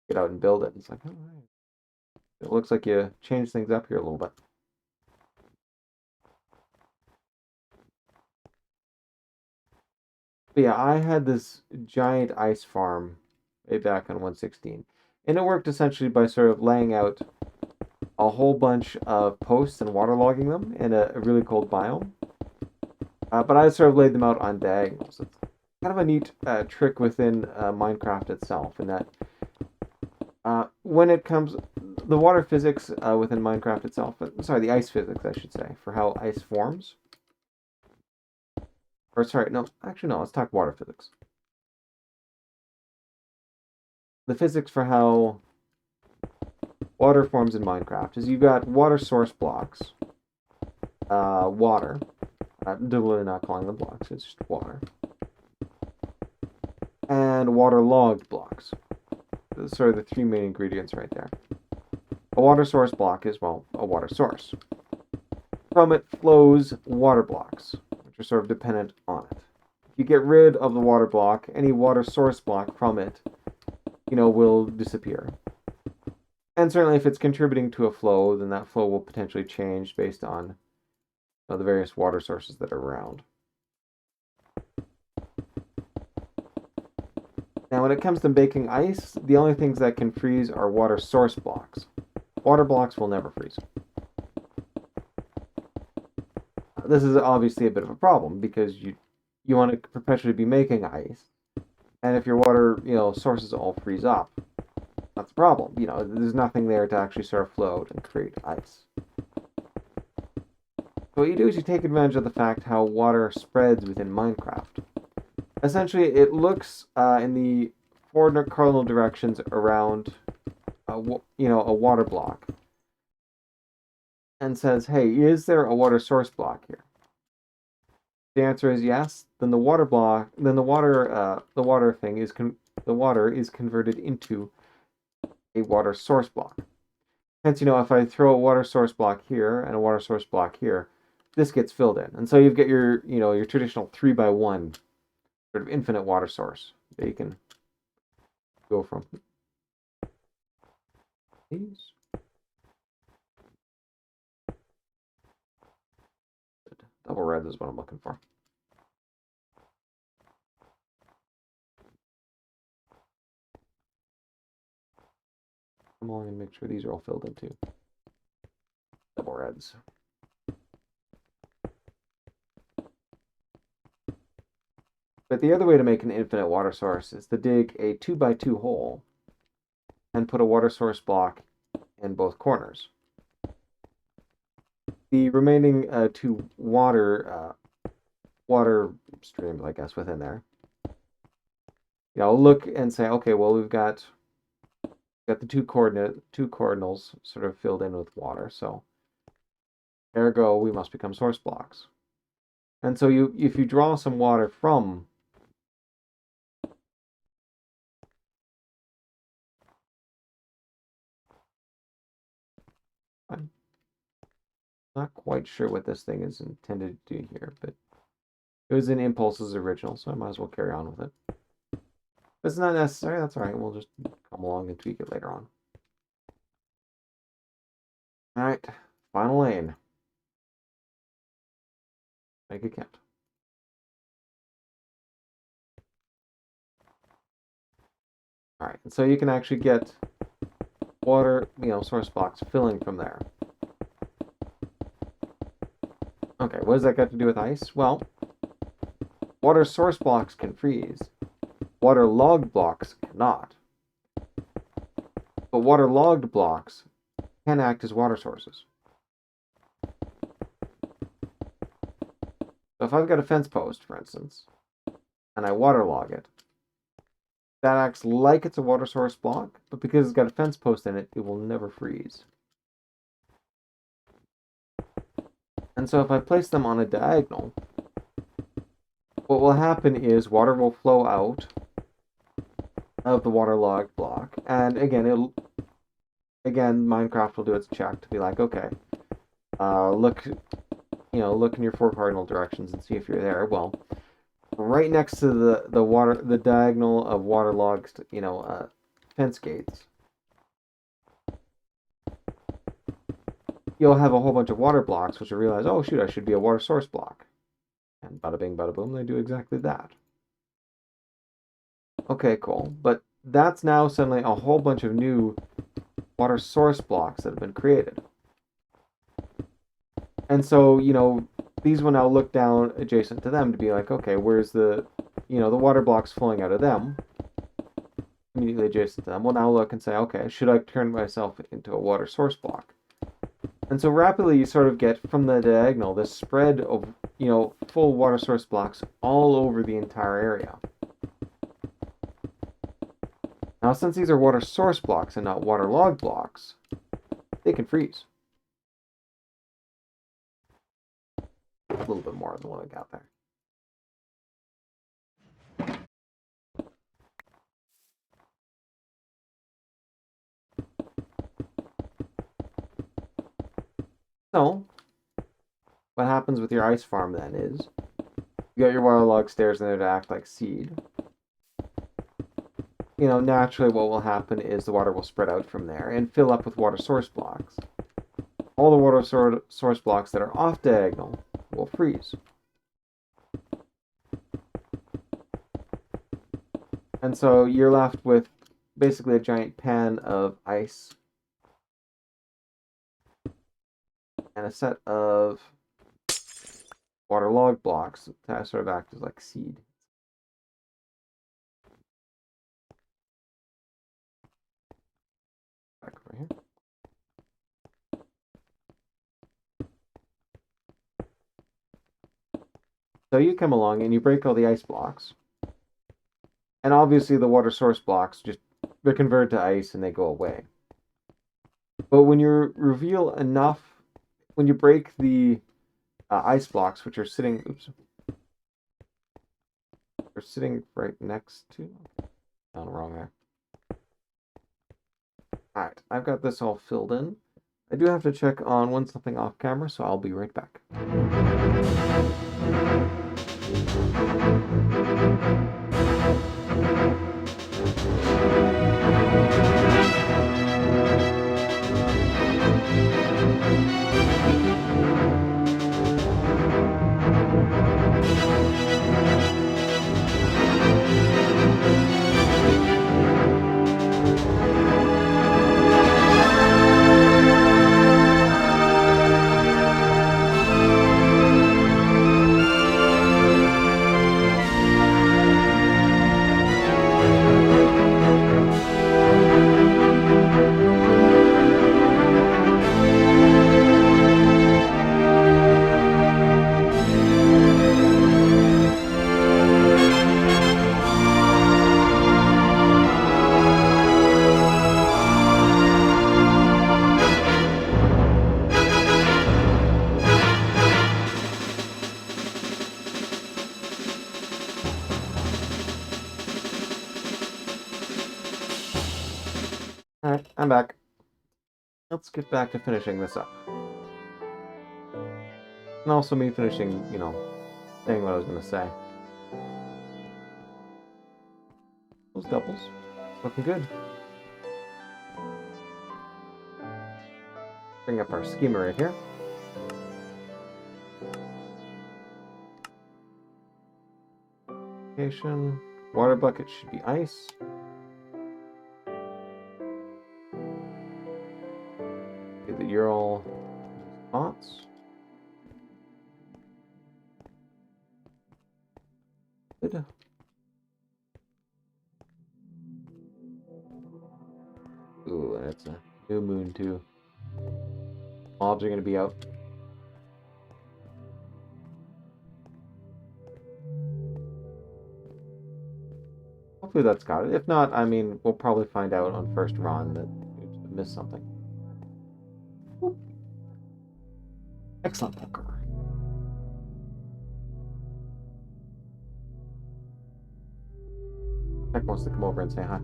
you get out and build it. It's like, all right, it looks like you changed things up here a little bit. But yeah, I had this giant ice farm way back on 116. And it worked essentially by sort of laying out a whole bunch of posts and waterlogging them in a really cold biome. But I sort of laid them out on diagonals. It's kind of a neat trick within Minecraft itself, in that when it comes, the water physics within Minecraft itself, sorry, the ice physics, I should say, for how ice forms. Or sorry, no, actually no, let's talk water physics. The physics for how water forms in Minecraft is you've got water source blocks, water. I'm deliberately not calling them blocks, it's just water. And water logged blocks. Those are sort of the three main ingredients right there. A water source block is, well, a water source. From it flows water blocks, which are sort of dependent on it. If you get rid of the water block, any water source block from it, will disappear. And certainly if it's contributing to a flow, then that flow will potentially change based on the various water sources that are around. Now, when it comes to baking ice, the only things that can freeze are water source blocks. Water blocks will never freeze. This is obviously a bit of a problem because you want to perpetually be making ice, and if your water sources all freeze up, that's a problem. There's nothing there to actually sort of float and create ice. So what you do is you take advantage of the fact how water spreads within Minecraft. Essentially, it looks in the four cardinal directions around a water block and says, "Hey, is there a water source block here?" The answer is yes. Then the water block, then the water thing is the water is converted into a water source block. Hence, if I throw a water source block here and a water source block here, this gets filled in, and so you get your traditional 3x1 sort of infinite water source that you can go from. These. Double red is what I'm looking for. Come along and make sure these are all filled in too. Double reds. But the other way to make an infinite water source is to dig a 2x2 hole and put a water source block in both corners. The remaining two water streams, I guess, within there. I'll look and say, okay, well, we've got the two cardinals sort of filled in with water, so ergo we must become source blocks. And so if you draw some water from I'm not quite sure what this thing is intended to do here, but it was in Impulse's original, so I might as well carry on with it. If it's not necessary, that's all right. We'll just come along and tweak it later on. All right, final lane. Make it count. All right, and so you can actually get water, source blocks filling from there. Okay, what does that got to do with ice? Well, water source blocks can freeze. Water logged blocks cannot. But water logged blocks can act as water sources. So if I've got a fence post, for instance, and I waterlog it, that acts like it's a water source block, but because it's got a fence post in it, it will never freeze. And so if I place them on a diagonal, what will happen is water will flow out of the waterlogged block. And again, Minecraft will do its check to be like, okay, look, look in your four cardinal directions and see if you're there. Well, right next to the diagonal of waterlogged, fence gates, you'll have a whole bunch of water blocks, which you realize, oh shoot, I should be a water source block. And bada bing, bada boom, they do exactly that. Okay, cool. But that's now suddenly a whole bunch of new water source blocks that have been created. And so, these will now look down adjacent to them to be like, okay, where's the water blocks flowing out of them, immediately adjacent to them. We'll now look and say, okay, should I turn myself into a water source block? And so rapidly you sort of get from the diagonal this spread of, full water source blocks all over the entire area. Now, since these are water source blocks and not waterlogged blocks, they can freeze. A little bit more than what I got there. So, what happens with your ice farm then is, you got your waterlogged stairs in there to act like seed. Naturally what will happen is the water will spread out from there and fill up with water source blocks. All the water source blocks that are off diagonal will freeze. And so you're left with basically a giant pan of ice and a set of waterlogged blocks that sort of act as like seed. Back over here. So you come along and you break all the ice blocks. And obviously the water source blocks they're converted to ice and they go away. But when you reveal enough, when you break the ice blocks, which are sitting, they're sitting right next to, no, wrong there. Alright, I've got this all filled in. I do have to check on something off camera, so I'll be right back. Alright, I'm back. Let's get back to finishing this up. And also me finishing, saying what I was going to say. Those doubles. Looking good. Bring up our schema right here. Location. Water bucket should be ice. Okay, that you're all spots. Good. Ooh, and it's a new moon too. Mobs are going to be out. Hopefully that's got it. If not, I mean, we'll probably find out on first run that we missed something. Whoop. Excellent, Tucker. Heck wants to come over and say hi.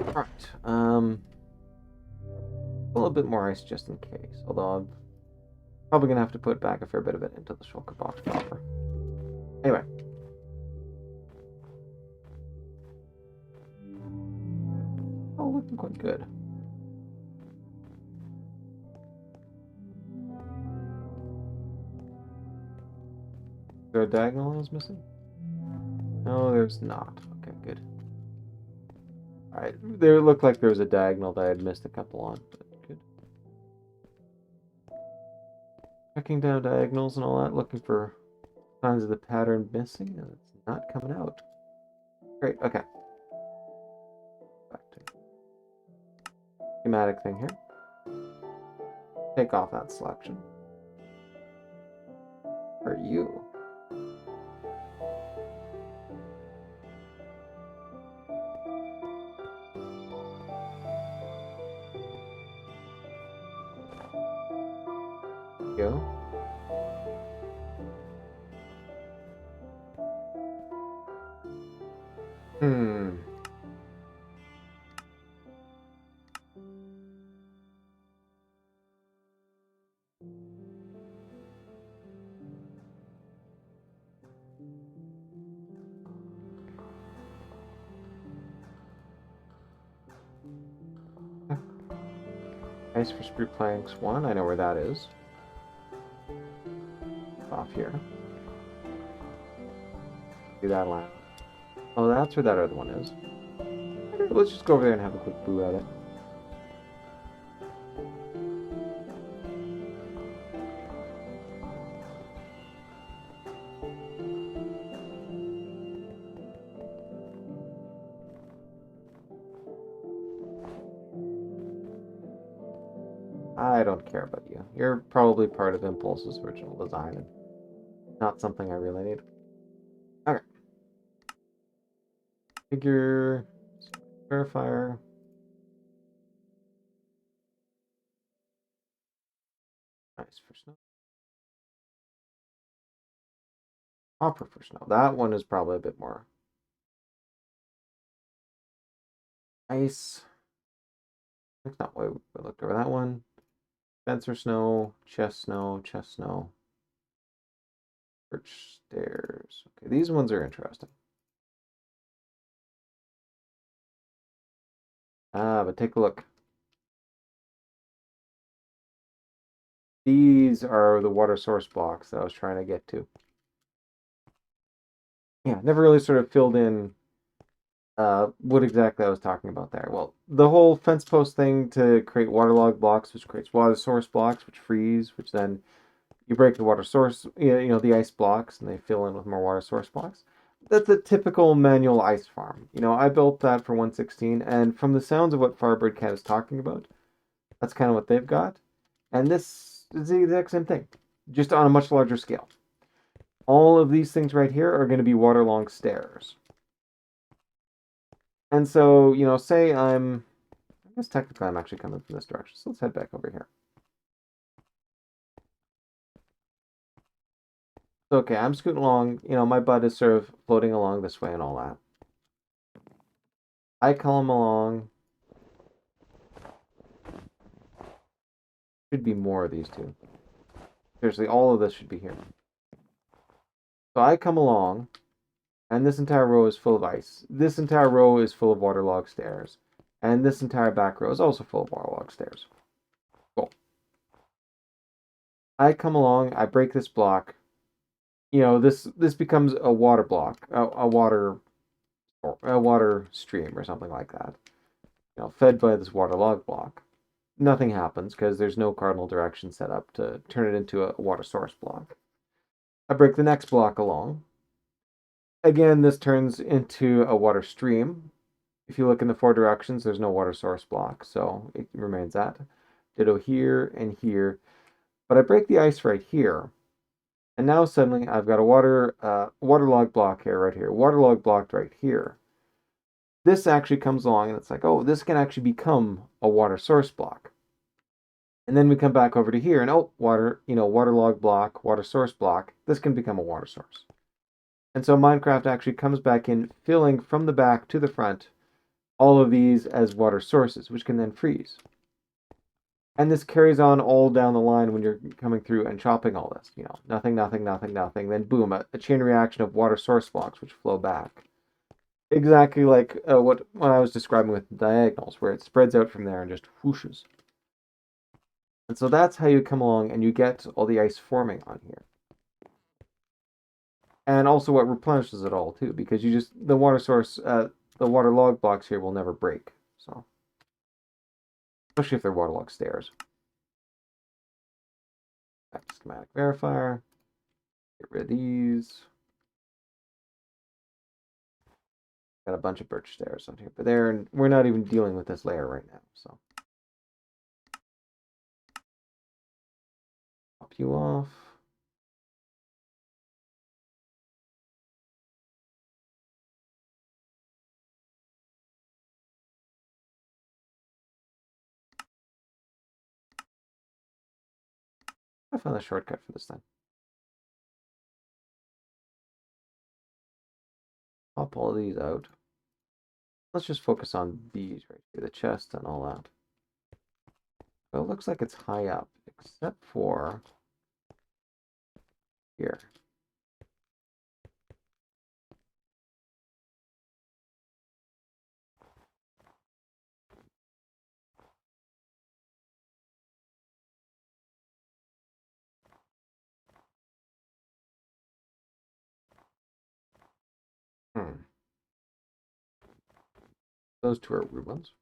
Alright, a little bit more ice just in case, although I'm probably going to have to put back a fair bit of it into the shulker box proper. Anyway. Oh, looking quite good. Is there a diagonal I was missing? No, there's not. Okay, good. Alright, there looked like there was a diagonal that I had missed a couple on, but good. Checking down diagonals and all that, looking for signs of the pattern missing, and it's not coming out. Great, okay. Back to schematic thing here. Take off that selection. Are you? Go. Ice for sprue planks 1. I know where that is. Off here. Do that line. Oh, that's where that other one is. Let's just go over there and have a quick boo at it. I don't care about you. You're probably part of Impulse's original design and not something I really need. Okay. Figure, verifier. Nice for snow. Hopper for snow. That one is probably a bit more. Ice. That's not why we looked over that one. Fencer snow, chest snow, chest snow. Birch stairs. Okay, these ones are interesting. But take a look. These are the water source blocks that I was trying to get to. Yeah, never really sort of filled in what exactly I was talking about there. Well, the whole fence post thing to create waterlogged blocks, which creates water source blocks, which freeze, which then you break the water source, you know, the ice blocks, and they fill in with more water source blocks. That's a typical manual ice farm. You know, I built that for 116, and from the sounds of what FirebirdKat is talking about, that's kind of what they've got. And this is the exact same thing, just on a much larger scale. All of these things right here are going to be waterlogged stairs. And so, you know, say I guess technically I'm actually coming from this direction, so let's head back over here. So, okay, I'm scooting along, you know, my butt is sort of floating along this way and all that. I come along. Should be more of these two. Seriously, all of this should be here. So I come along, and this entire row is full of ice. This entire row is full of waterlogged stairs. And this entire back row is also full of waterlogged stairs. Cool. I come along, I break this block. You know, this becomes a water block, a water stream or something like that. You know, fed by this waterlogged block. Nothing happens because there's no cardinal direction set up to turn it into a water source block. I break the next block along. Again, this turns into a water stream. If you look in the 4 directions, there's no water source block, so it remains that. Ditto here and here. But I break the ice right here. And now suddenly I've got a waterlogged block here, right here. Waterlogged block right here. This actually comes along and it's like, oh, this can actually become a water source block. And then we come back over to here and oh, water, waterlog block, water source block. This can become a water source. And so Minecraft actually comes back in, filling from the back to the front all of these as water sources, which can then freeze. And this carries on all down the line when you're coming through and chopping all this. Nothing, nothing, nothing, nothing. Then boom, a chain reaction of water source blocks which flow back. Exactly like what I was describing with diagonals, where it spreads out from there and just whooshes. And so that's how you come along and you get all the ice forming on here. And also what replenishes it all too, because the water source, the water log blocks here will never break. So, especially if they're waterlogged stairs. Back to schematic verifier. Get rid of these. Got a bunch of birch stairs on here, but we're not even dealing with this layer right now. So, pop you off. I found a shortcut for this thing. Pop all of these out. Let's just focus on these right here, the chest and all that. Well, it looks like it's high up, except for here. Those two are root ones.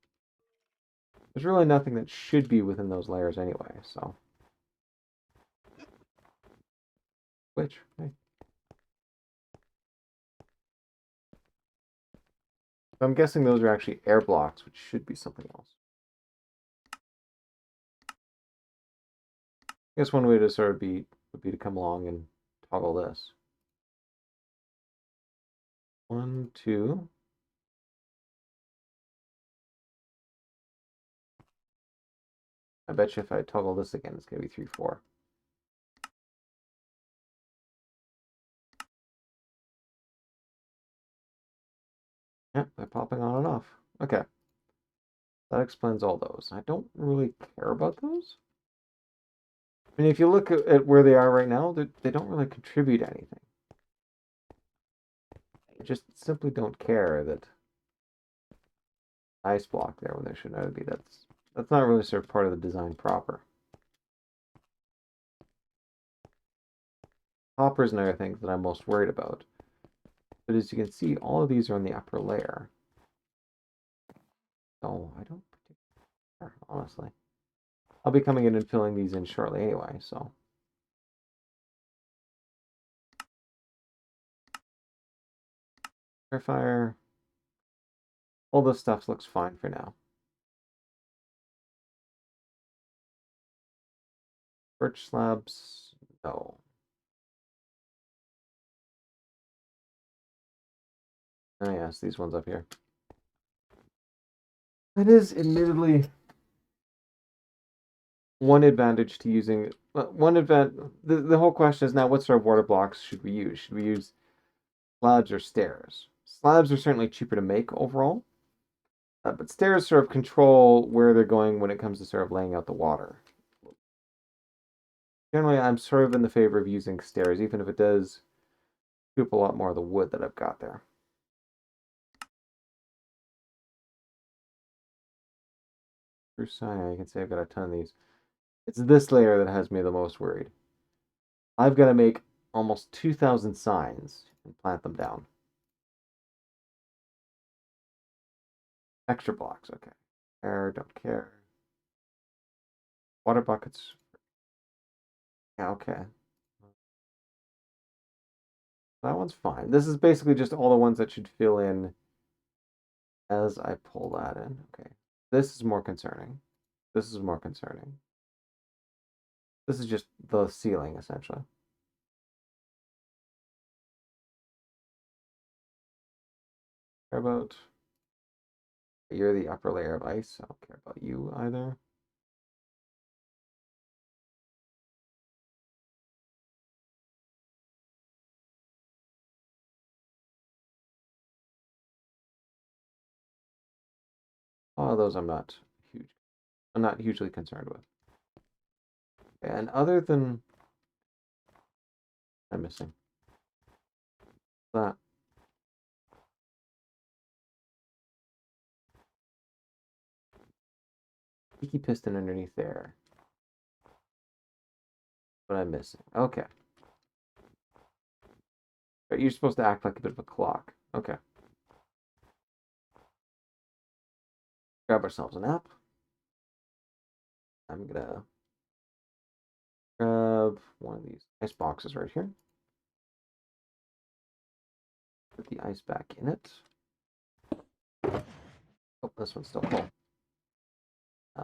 There's really nothing that should be within those layers anyway, so. Which, hey. So I'm guessing those are actually air blocks, which should be something else. I guess one way to sort of would be to come along and toggle this. 1, 2. I bet you if I toggle this again, it's going to be 3, 4. Yep, they're popping on and off. Okay. That explains all those. I don't really care about those. I mean, if you look at where they are right now, they don't really contribute anything. I just simply don't care that ice block there when there should not be. That's not really sort of part of the design proper. Hoppers and other things that I'm most worried about. But as you can see, all of these are in the upper layer. So I don't particularly care, honestly. I'll be coming in and filling these in shortly anyway, so. Fire. All this stuff looks fine for now. Birch slabs, no. Oh yes, these ones up here. That is admittedly one advantage to using the whole question is now what sort of water blocks should we use? Should we use slabs or stairs? Slabs are certainly cheaper to make overall, but stairs sort of control where they're going when it comes to sort of laying out the water. Generally, I'm sort of in the favor of using stairs, even if it does scoop a lot more of the wood that I've got there. Spruce sign, you can see I've got a ton of these. It's this layer that has me the most worried. I've got to make almost 2,000 signs and plant them down. Extra blocks, okay. Don't care. Water buckets. Yeah, okay. That one's fine. This is basically just all the ones that should fill in as I pull that in. Okay. This is more concerning. This is more concerning. This is just the ceiling, essentially. Care about... You're the upper layer of ice. I don't care about you either. lot of those I'm not hugely concerned with. And other than I'm missing that. Leaky piston underneath there. What I'm missing. Okay. But you're supposed to act like a bit of a clock. Okay. Grab ourselves an app. I'm gonna grab one of these ice boxes right here. Put the ice back in it. Oh, this one's still full.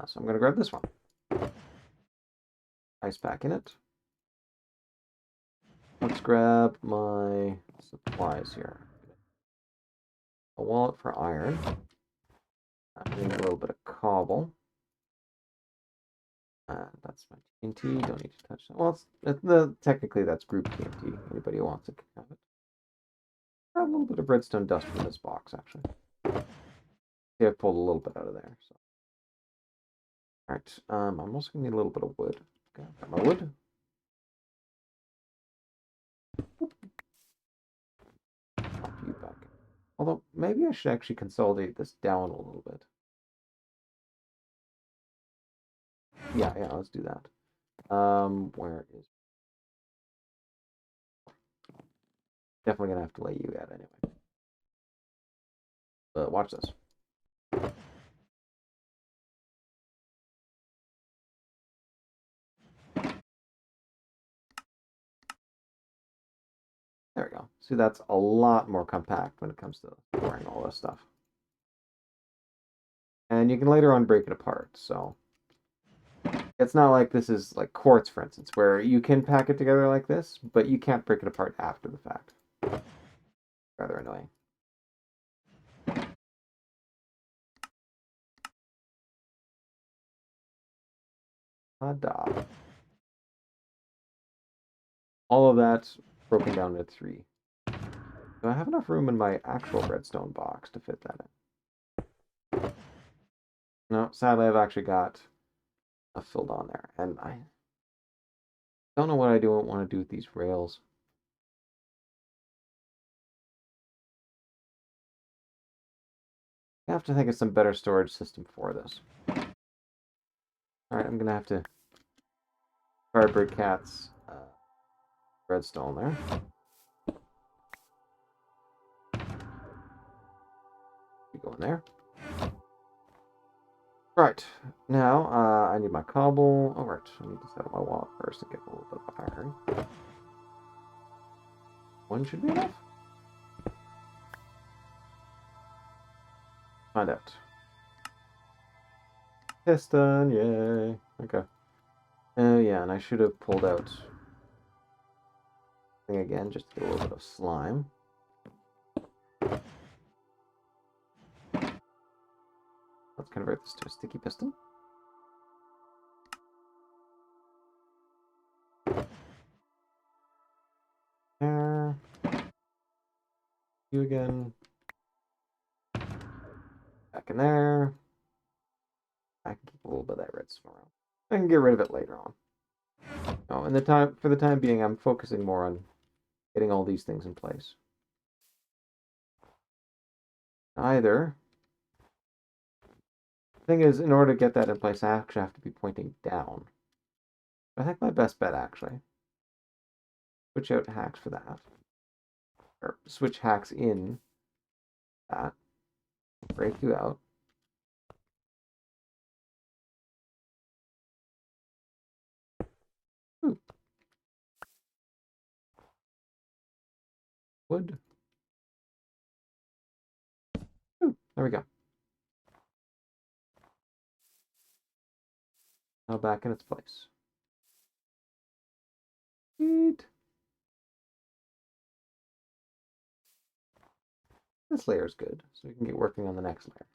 So I'm gonna grab this one. Ice back in it. Let's grab my supplies here. A wallet for iron. I need a little bit of cobble. That's my TNT. Don't need to touch that. Well, technically that's group TNT. Anybody who wants it can have it. A little bit of redstone dust from this box, actually. See, I've pulled a little bit out of there. So. All right. I'm also gonna need a little bit of wood. Okay, got my wood. Pop you back. Although maybe I should actually consolidate this down a little bit. Yeah, let's do that. Where is? Definitely gonna have to lay you out anyway. But watch this. There we go. See, that's a lot more compact when it comes to storing all this stuff. And you can later on break it apart, so it's not like this is like quartz, for instance, where you can pack it together like this, but you can't break it apart after the fact. Rather annoying. Ta-da. All of that broken down into 3. Do I have enough room in my actual redstone box to fit that in? No, sadly I've actually got a filled on there, and I don't know what I don't want to do with these rails. I have to think of some better storage system for this. Alright, I'm gonna have to FirebirdKat's redstone there. You go in there. Right, now I need my cobble. Oh, right, I need to set up my wallet first to get a little bit of iron. 1 should be enough. Find out. Piston, yay. Okay. Oh, yeah, and I should have pulled out thing again just to get a little bit of slime. Let's convert this to a sticky piston. There. You again. Back in there. I can keep a little bit of that redstone around. I can get rid of it later on. Oh, and for the time being, I'm focusing more on getting all these things in place. Either. The thing is, in order to get that in place, I actually have to be pointing down. I think my best bet, actually. Switch out hacks for that. Or switch hacks in that. Break you out. Ooh. Wood. Ooh, there we go. Now back in its place. Sweet. This layer is good, so we can get working on the next layer.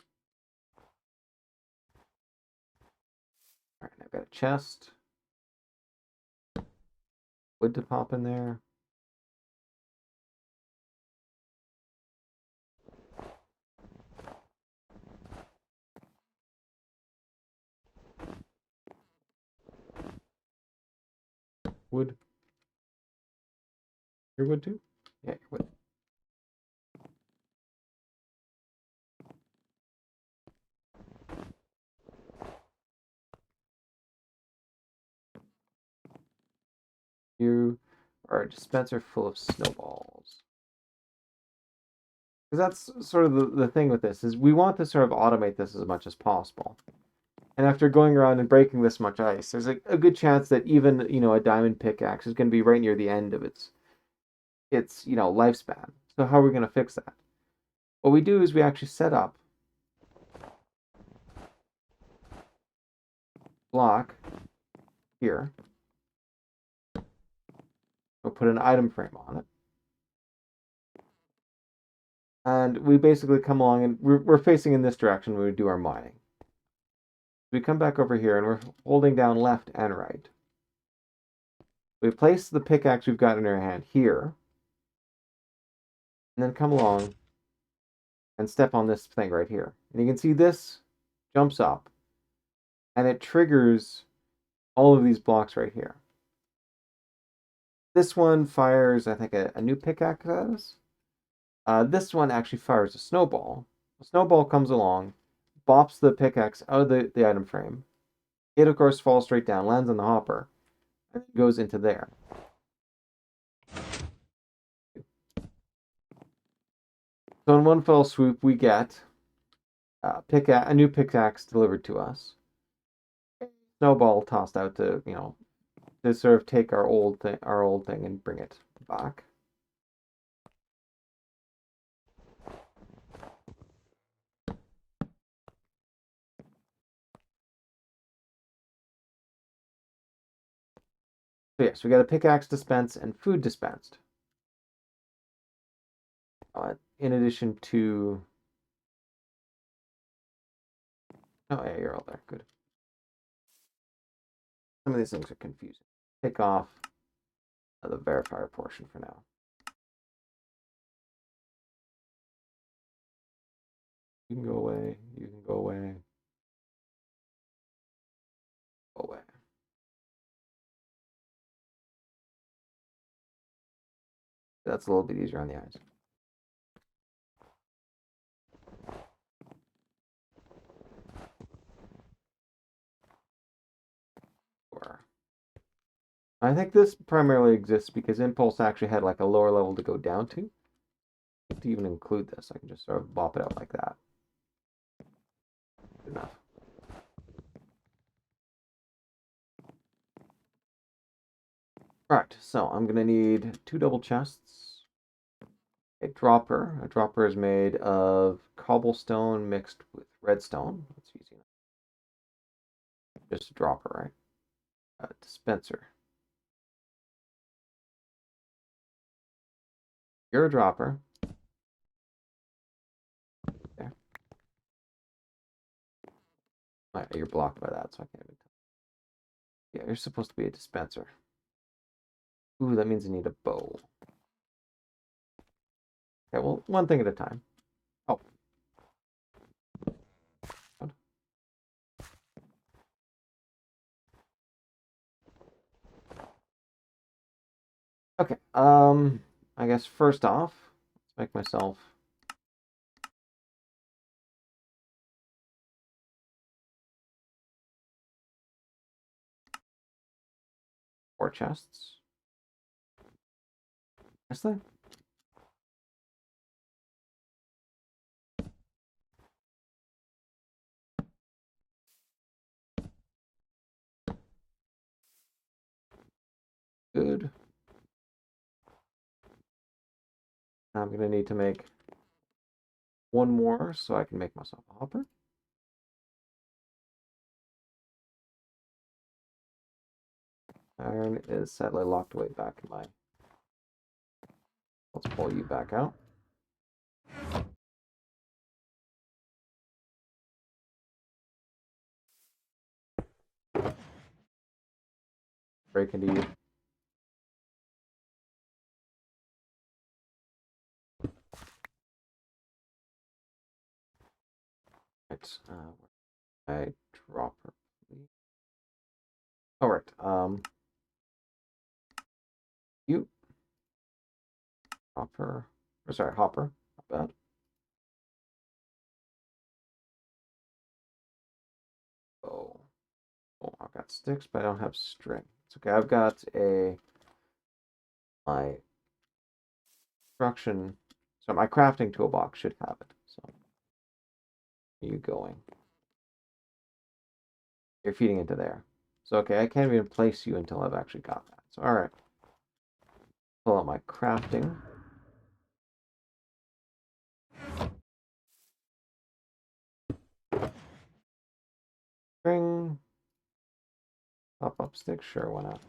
All right, I've got a chest. Wood to pop in there. Wood. Your wood too? Yeah, your wood. You are a dispenser full of snowballs. Because that's sort of the thing with this, is we want to sort of automate this as much as possible. And after going around and breaking this much ice, there's a good chance that even, a diamond pickaxe is going to be right near the end of its lifespan. So how are we going to fix that? What we do is we actually set up block here. We'll put an item frame on it. And we basically come along and we're facing in this direction when we do our mining. We come back over here and we're holding down left and right. We place the pickaxe we've got in our hand here. And then come along and step on this thing right here. And you can see this jumps up and it triggers all of these blocks right here. This one fires, I think, a new pickaxe at us. This one actually fires a snowball. A snowball comes along, bops the pickaxe out of the item frame. It, of course, falls straight down, lands on the hopper, and goes into there. So in one fell swoop, we get a new pickaxe delivered to us. Snowball tossed out to sort of take our old thing and bring it back. So yes, we got a pickaxe dispense and food dispensed. In addition to... Oh, yeah, you're all there. Good. Some of these things are confusing. Take off the verifier portion for now. You can go away. You can go away. Go away. That's a little bit easier on the eyes. I think this primarily exists because Impulse actually had like a lower level to go down to even include this. I can just sort of bop it out like that. Good enough. Alright, so I'm going to need 2 double chests. A dropper. A dropper is made of cobblestone mixed with redstone. That's easy enough. Just a dropper, right? A dispenser. You're a dropper. There. Right, you're blocked by that, so I can't even tell. Yeah, you're supposed to be a dispenser. Ooh, that means I need a bow. Okay, well, one thing at a time. Oh. Okay, I guess first off, let's make myself 4 chests. Honestly. Good. I'm gonna need to make 1 more so I can make myself a hopper. Iron is sadly locked away back in my... Let's pull you back out. Break into you. Right. I drop her. All right. You. Hopper. Or sorry, hopper. Not bad. Oh. Oh, I've got sticks, but I don't have string. It's okay. I've got my construction. So my crafting toolbox should have it. So where are you going? You're feeding into there. So okay, I can't even place you until I've actually got that. So all right. Pull out my crafting. String. Pop up stick. Sure, why not?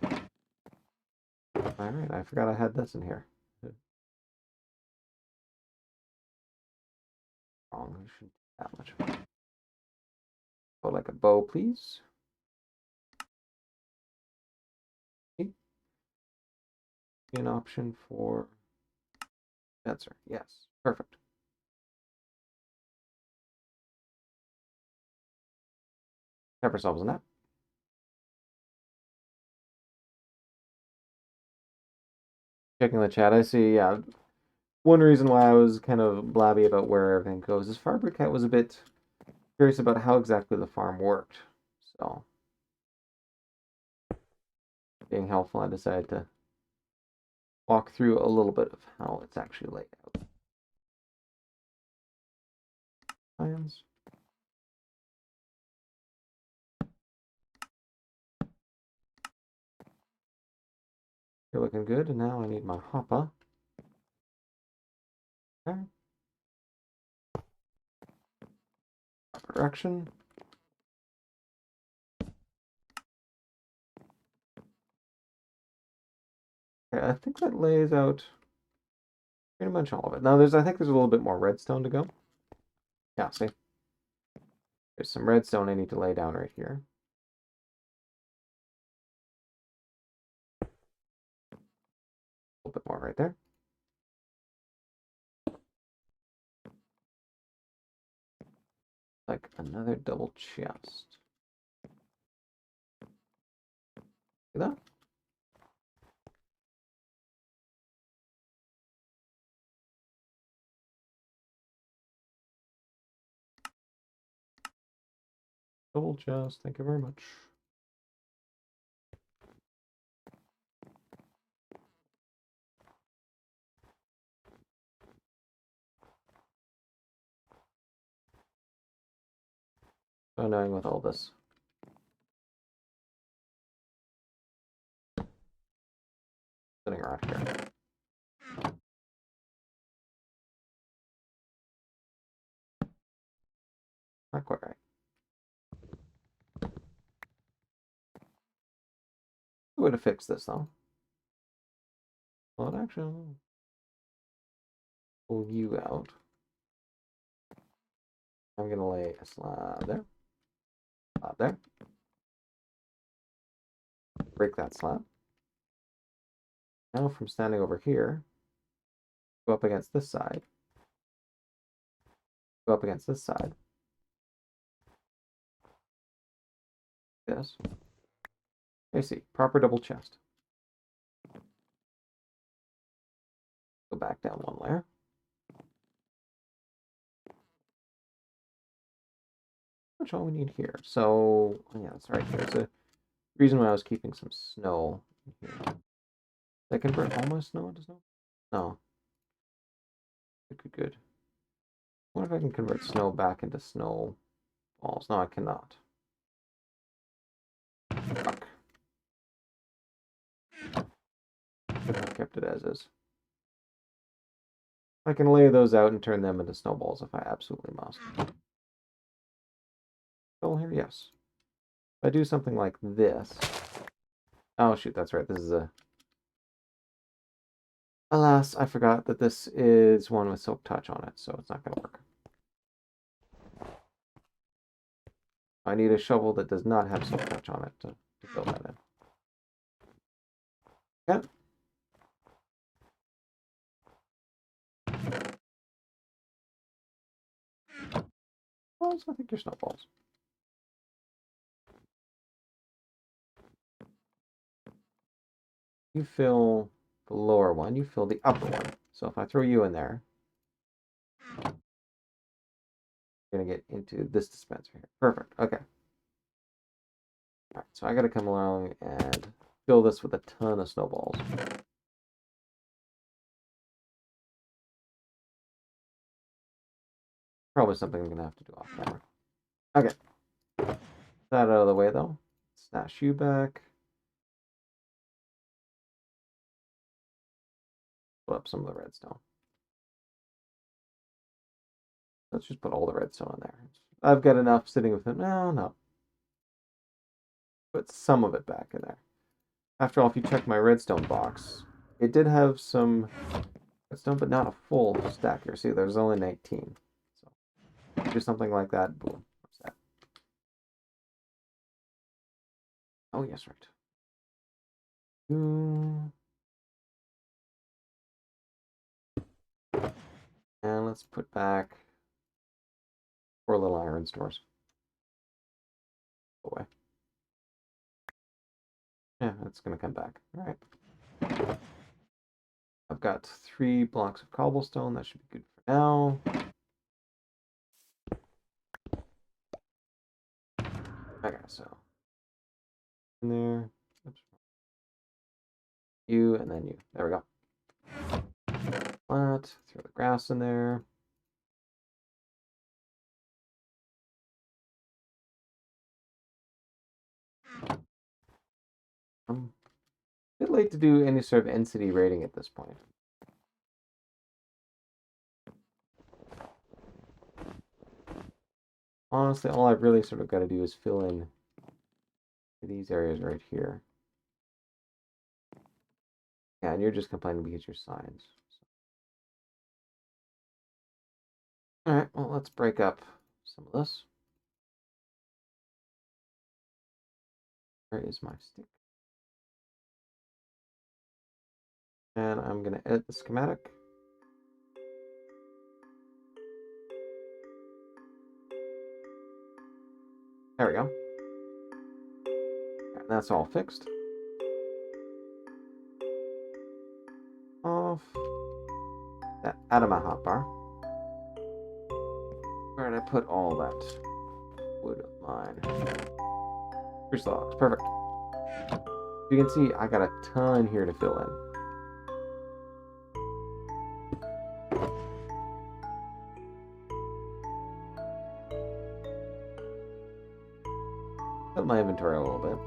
All right, I forgot I had this in here. Wrong. I shouldn't do that much. Go like a bow, please. An option for answer. Yes, perfect. Have ourselves a nap. Checking the chat, I see. Yeah, one reason why I was kind of blabby about where everything goes is FirebirdKat was a bit curious about how exactly the farm worked. So, being helpful, I decided to walk through a little bit of how it's actually laid out. Plans. You're looking good, and now I need my hopper. Okay. Direction. Okay, I think that lays out pretty much all of it. Now, I think there's a little bit more redstone to go. Yeah, see? There's some redstone I need to lay down right here. A little bit more right there. Like another double chest. See that? Double chest, thank you very much. So annoying with all this. Sitting around here. Not quite right. Way to fix this though. Well, it actually pull you out. I'm gonna lay a slab there. Slab there. Break that slab. Now from standing over here, go up against this side. Go up against this side. This. I see. Proper double chest. Go back down one layer. That's all we need here. So, yeah, that's right. There's a reason why I was keeping some snow in here. Did I convert all my snow into snow? No. Good. I wonder if I can convert snow back into snow balls. No, I cannot. Fuck. Should have kept it as is. I can lay those out and turn them into snowballs if I absolutely must. Still here? Yes. If I do something like this. Oh, shoot, that's right. This is a... Alas, I forgot that this is one with silk touch on it, so it's not going to work. I need a shovel that does not have silk touch on it to fill that in. Yeah. Well, so I think you're snowballs. You fill the lower one, you fill the upper one. So if I throw you in there, you're going to get into this dispenser here. Perfect. Okay. All right, so I got to come along and fill this with a ton of snowballs. Probably something I'm going to have to do off camera. Okay. That out of the way, though. Snatch you back. Fill up some of the redstone. Let's just put all the redstone on there. I've got enough sitting with it. No. Put some of it back in there. After all, if you check my redstone box, it did have some redstone, but not a full stack here. See, there's only 19. So do something like that. Boom. What's that? Oh, yes, right. And let's put back 4 little iron stores. Away. Yeah, it's going to come back. All right. I've got 3 blocks of cobblestone. That should be good for now. Okay, so in there. Oops. You and then you. There we go. Flat. Throw the grass in there. A bit late to do any sort of density rating at this point. Honestly, all I've really sort of got to do is fill in these areas right here. Yeah, and you're just complaining because your signs. So. All right, well, let's break up some of this. Where is my stick? And I'm going to edit the schematic. There we go. And that's all fixed. Off. That out of my hotbar. Where did I put all that wood of mine? Spruce logs. Perfect. You can see I got a ton here to fill in. Fill my inventory a little bit.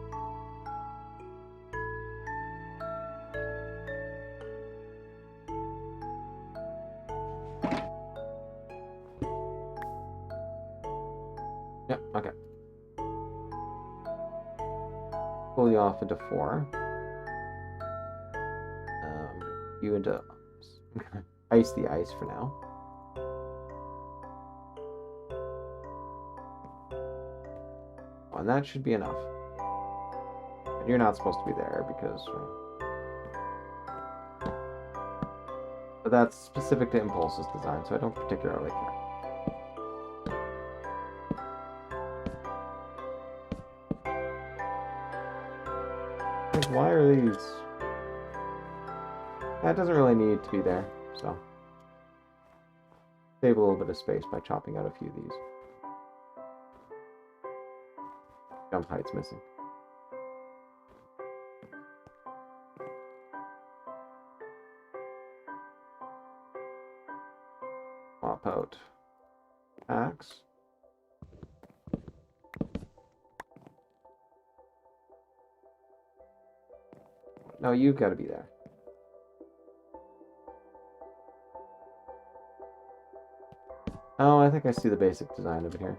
Yep, okay. Pull you off into 4. You into... I'm gonna ice the ice for now. Oh, and that should be enough. And you're not supposed to be there because... But that's specific to Impulse's design, so I don't particularly care. Like, why are these... That doesn't really need to be there, so... Save a little bit of space by chopping out a few of these. Jump height's missing. Swap out axe. No, you've got to be there. Oh, I think I see the basic design of it here.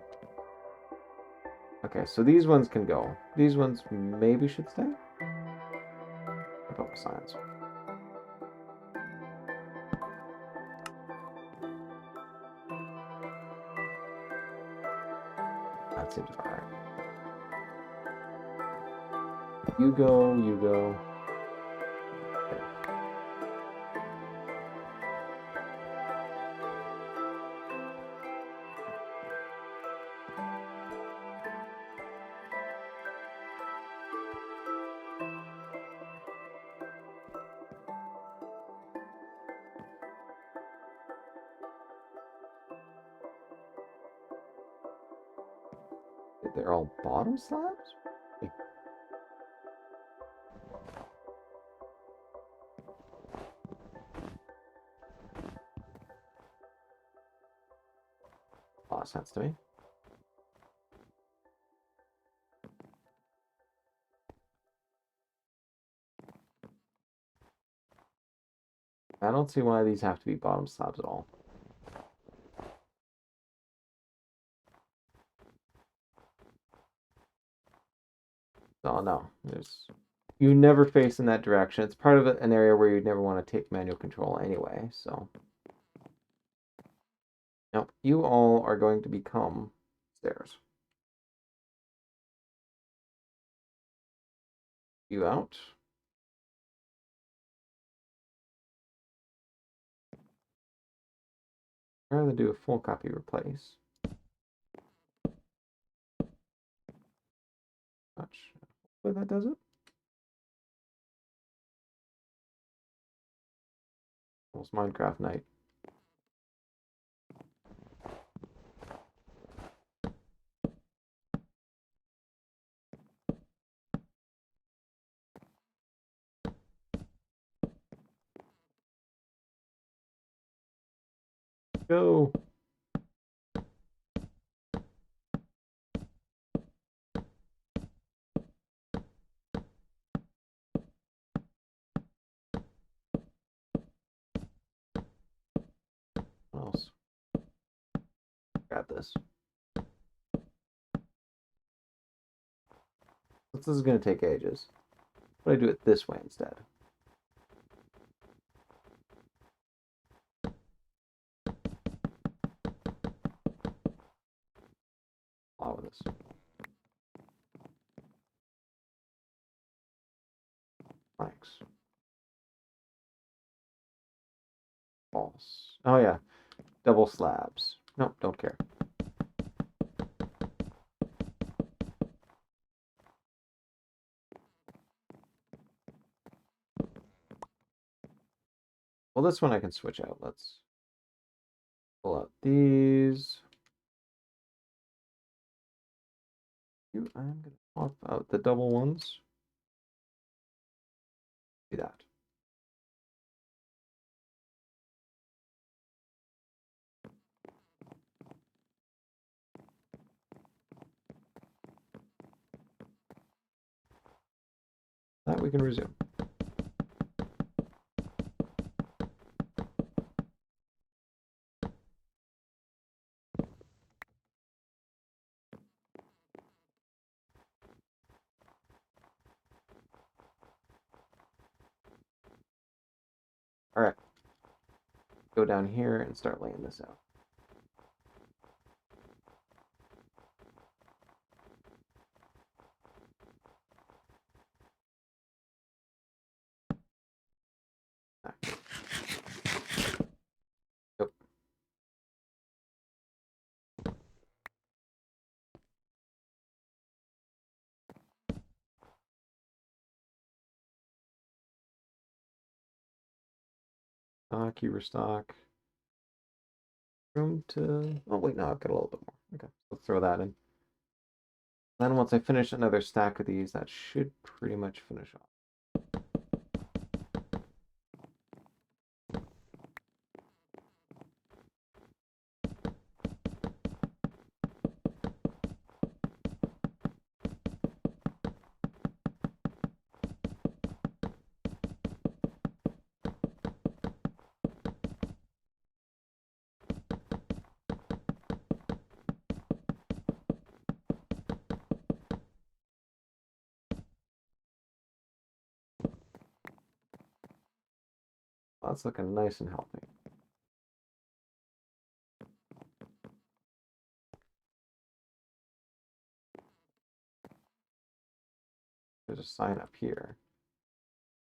Okay, so these ones can go. These ones maybe should stay. About science. That seems alright. You go, you go. Okay. They're all bottom slabs? A lot of sense to me. I don't see why these have to be bottom slabs at all. Oh no, you never face in that direction. It's part of an area where you'd never want to take manual control anyway, so. Now, you all are going to become stairs. You out. I'd rather do a full copy replace. Hopefully that does it. Almost Minecraft night. Go. What else? Got this. This is going to take ages. But I do it this way instead. Follow this. Thanks. False. Oh yeah. Double slabs. Nope, don't care. Well, this one I can switch out. Let's pull out these. I'm going to swap out the double ones. Do that. That we can resume. All right. Go down here and start laying this out. Yep. Key restock. Room to. Oh wait, no, I've got a little bit more. Okay, let's throw that in. Then once I finish another stack of these, that should pretty much finish off. That's looking nice and healthy. There's a sign up here.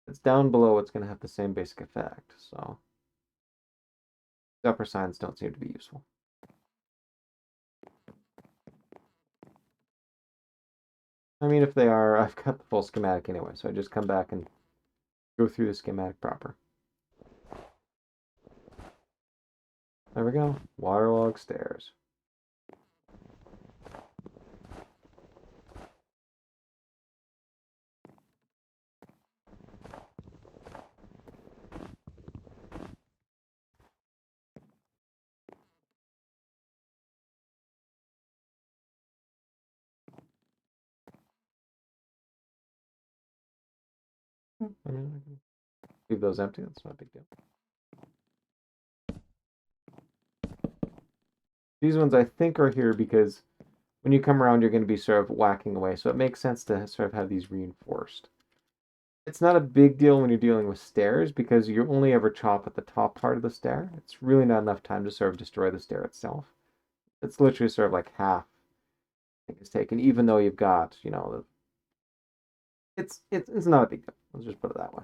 It's down below, it's going to have the same basic effect, so the upper signs don't seem to be useful. I mean, if they are, I've got the full schematic anyway, so I just come back and go through the schematic proper. There we go. Waterlogged stairs. I mean, I can leave those empty. That's not a big deal. These ones I think are here because when you come around, you're going to be sort of whacking away. So it makes sense to sort of have these reinforced. It's not a big deal when you're dealing with stairs because you only ever chop at the top part of the stair. It's really not enough time to sort of destroy the stair itself. It's literally sort of like half is taken, even though you've got, you know, it's not a big deal. Let's just put it that way.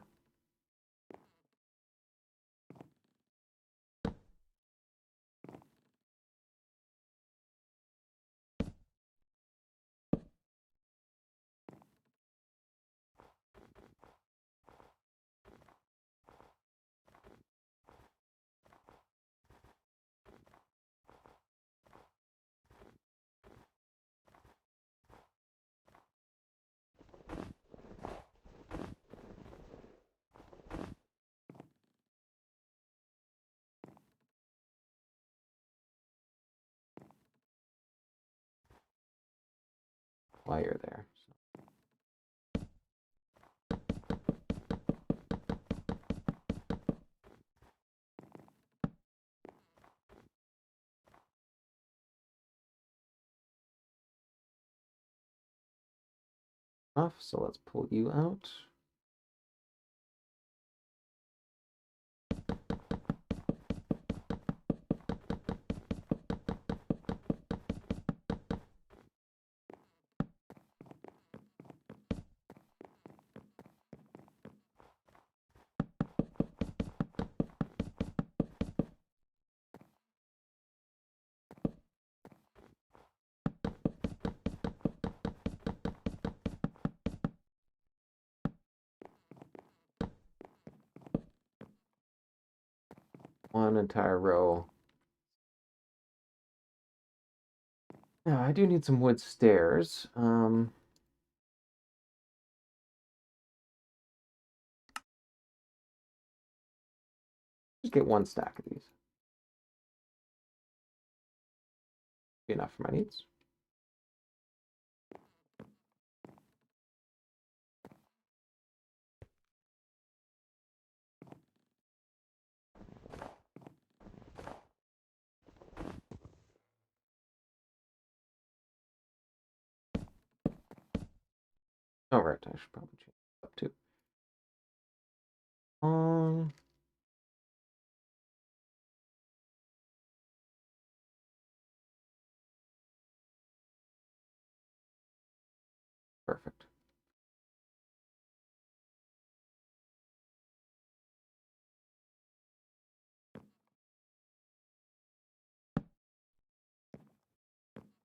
While you're there. So let's pull you out. One entire row. Now I do need some wood stairs. Just get one stack of these. Be enough for my needs. Oh, right. I should probably change it up too. Um, Perfect.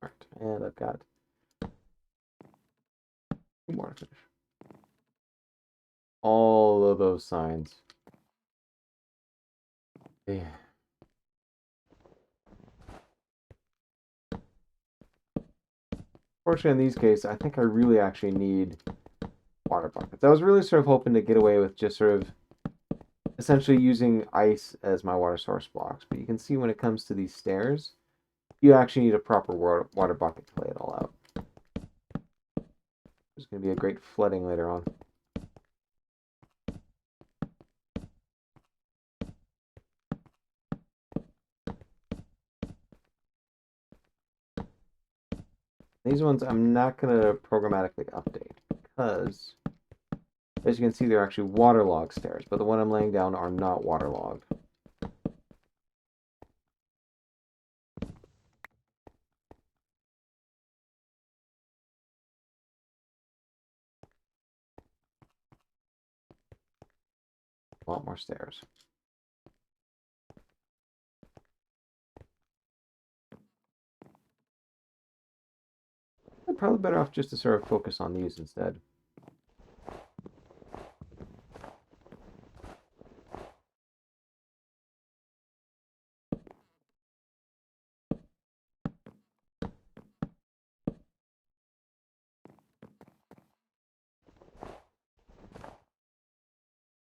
All right, and I've got 2 more to finish. All of those signs. Yeah. Fortunately, in these cases, I think I really actually need water buckets. I was really sort of hoping to get away with just sort of essentially using ice as my water source blocks. But you can see when it comes to these stairs, you actually need a proper water bucket to lay it all out. There's going to be a great flooding later on. These ones I'm not going to programmatically update because, as you can see, they're actually waterlogged stairs, but the one I'm laying down are not waterlogged. A lot more stairs. I'm probably better off just to sort of focus on these instead.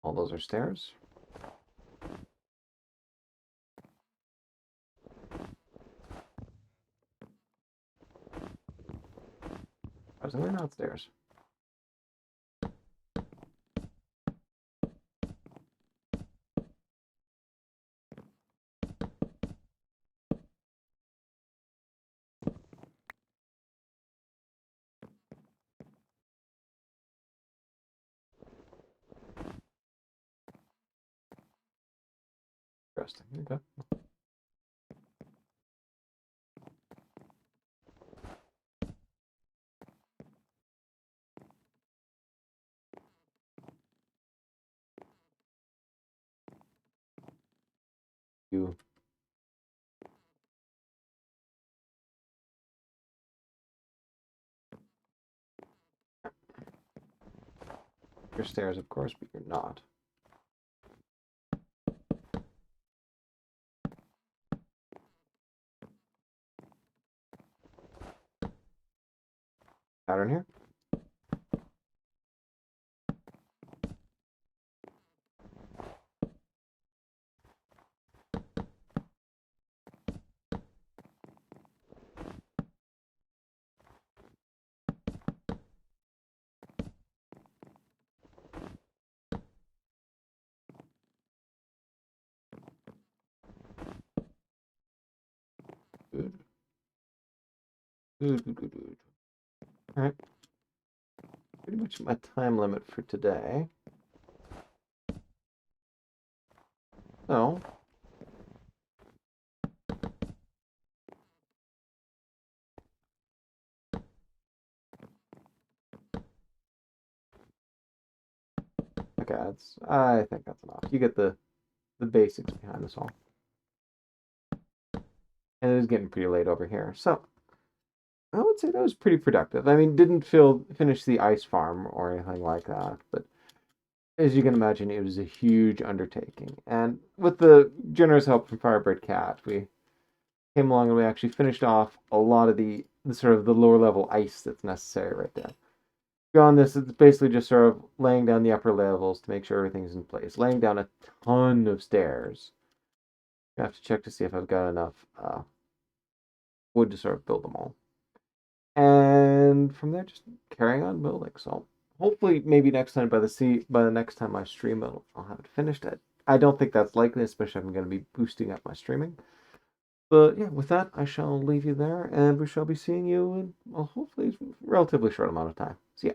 All those are stairs. Surprisingly not stairs. Interesting. Okay. You. You're stairs, of course, but you're not. Pattern here. Good. Good. All right. Pretty much my time limit for today. So, okay, I think that's enough. You get the basics behind this all. And it is getting pretty late over here. So, I would say that was pretty productive. I mean, didn't finish the ice farm or anything like that, but as you can imagine, it was a huge undertaking. And with the generous help from FirebirdKat, we came along and we actually finished off a lot of the sort of the lower level ice that's necessary right there. Beyond this, it's basically just sort of laying down the upper levels to make sure everything's in place. Laying down a ton of stairs. I have to check to see if I've got enough wood to sort of build them all. And from there, just carrying on building. So hopefully, maybe next time by the next time I stream, I'll have it finished. I don't think that's likely, especially if I'm going to be boosting up my streaming. But yeah, with that, I shall leave you there, and we shall be seeing you in, well, hopefully, a relatively short amount of time. See ya.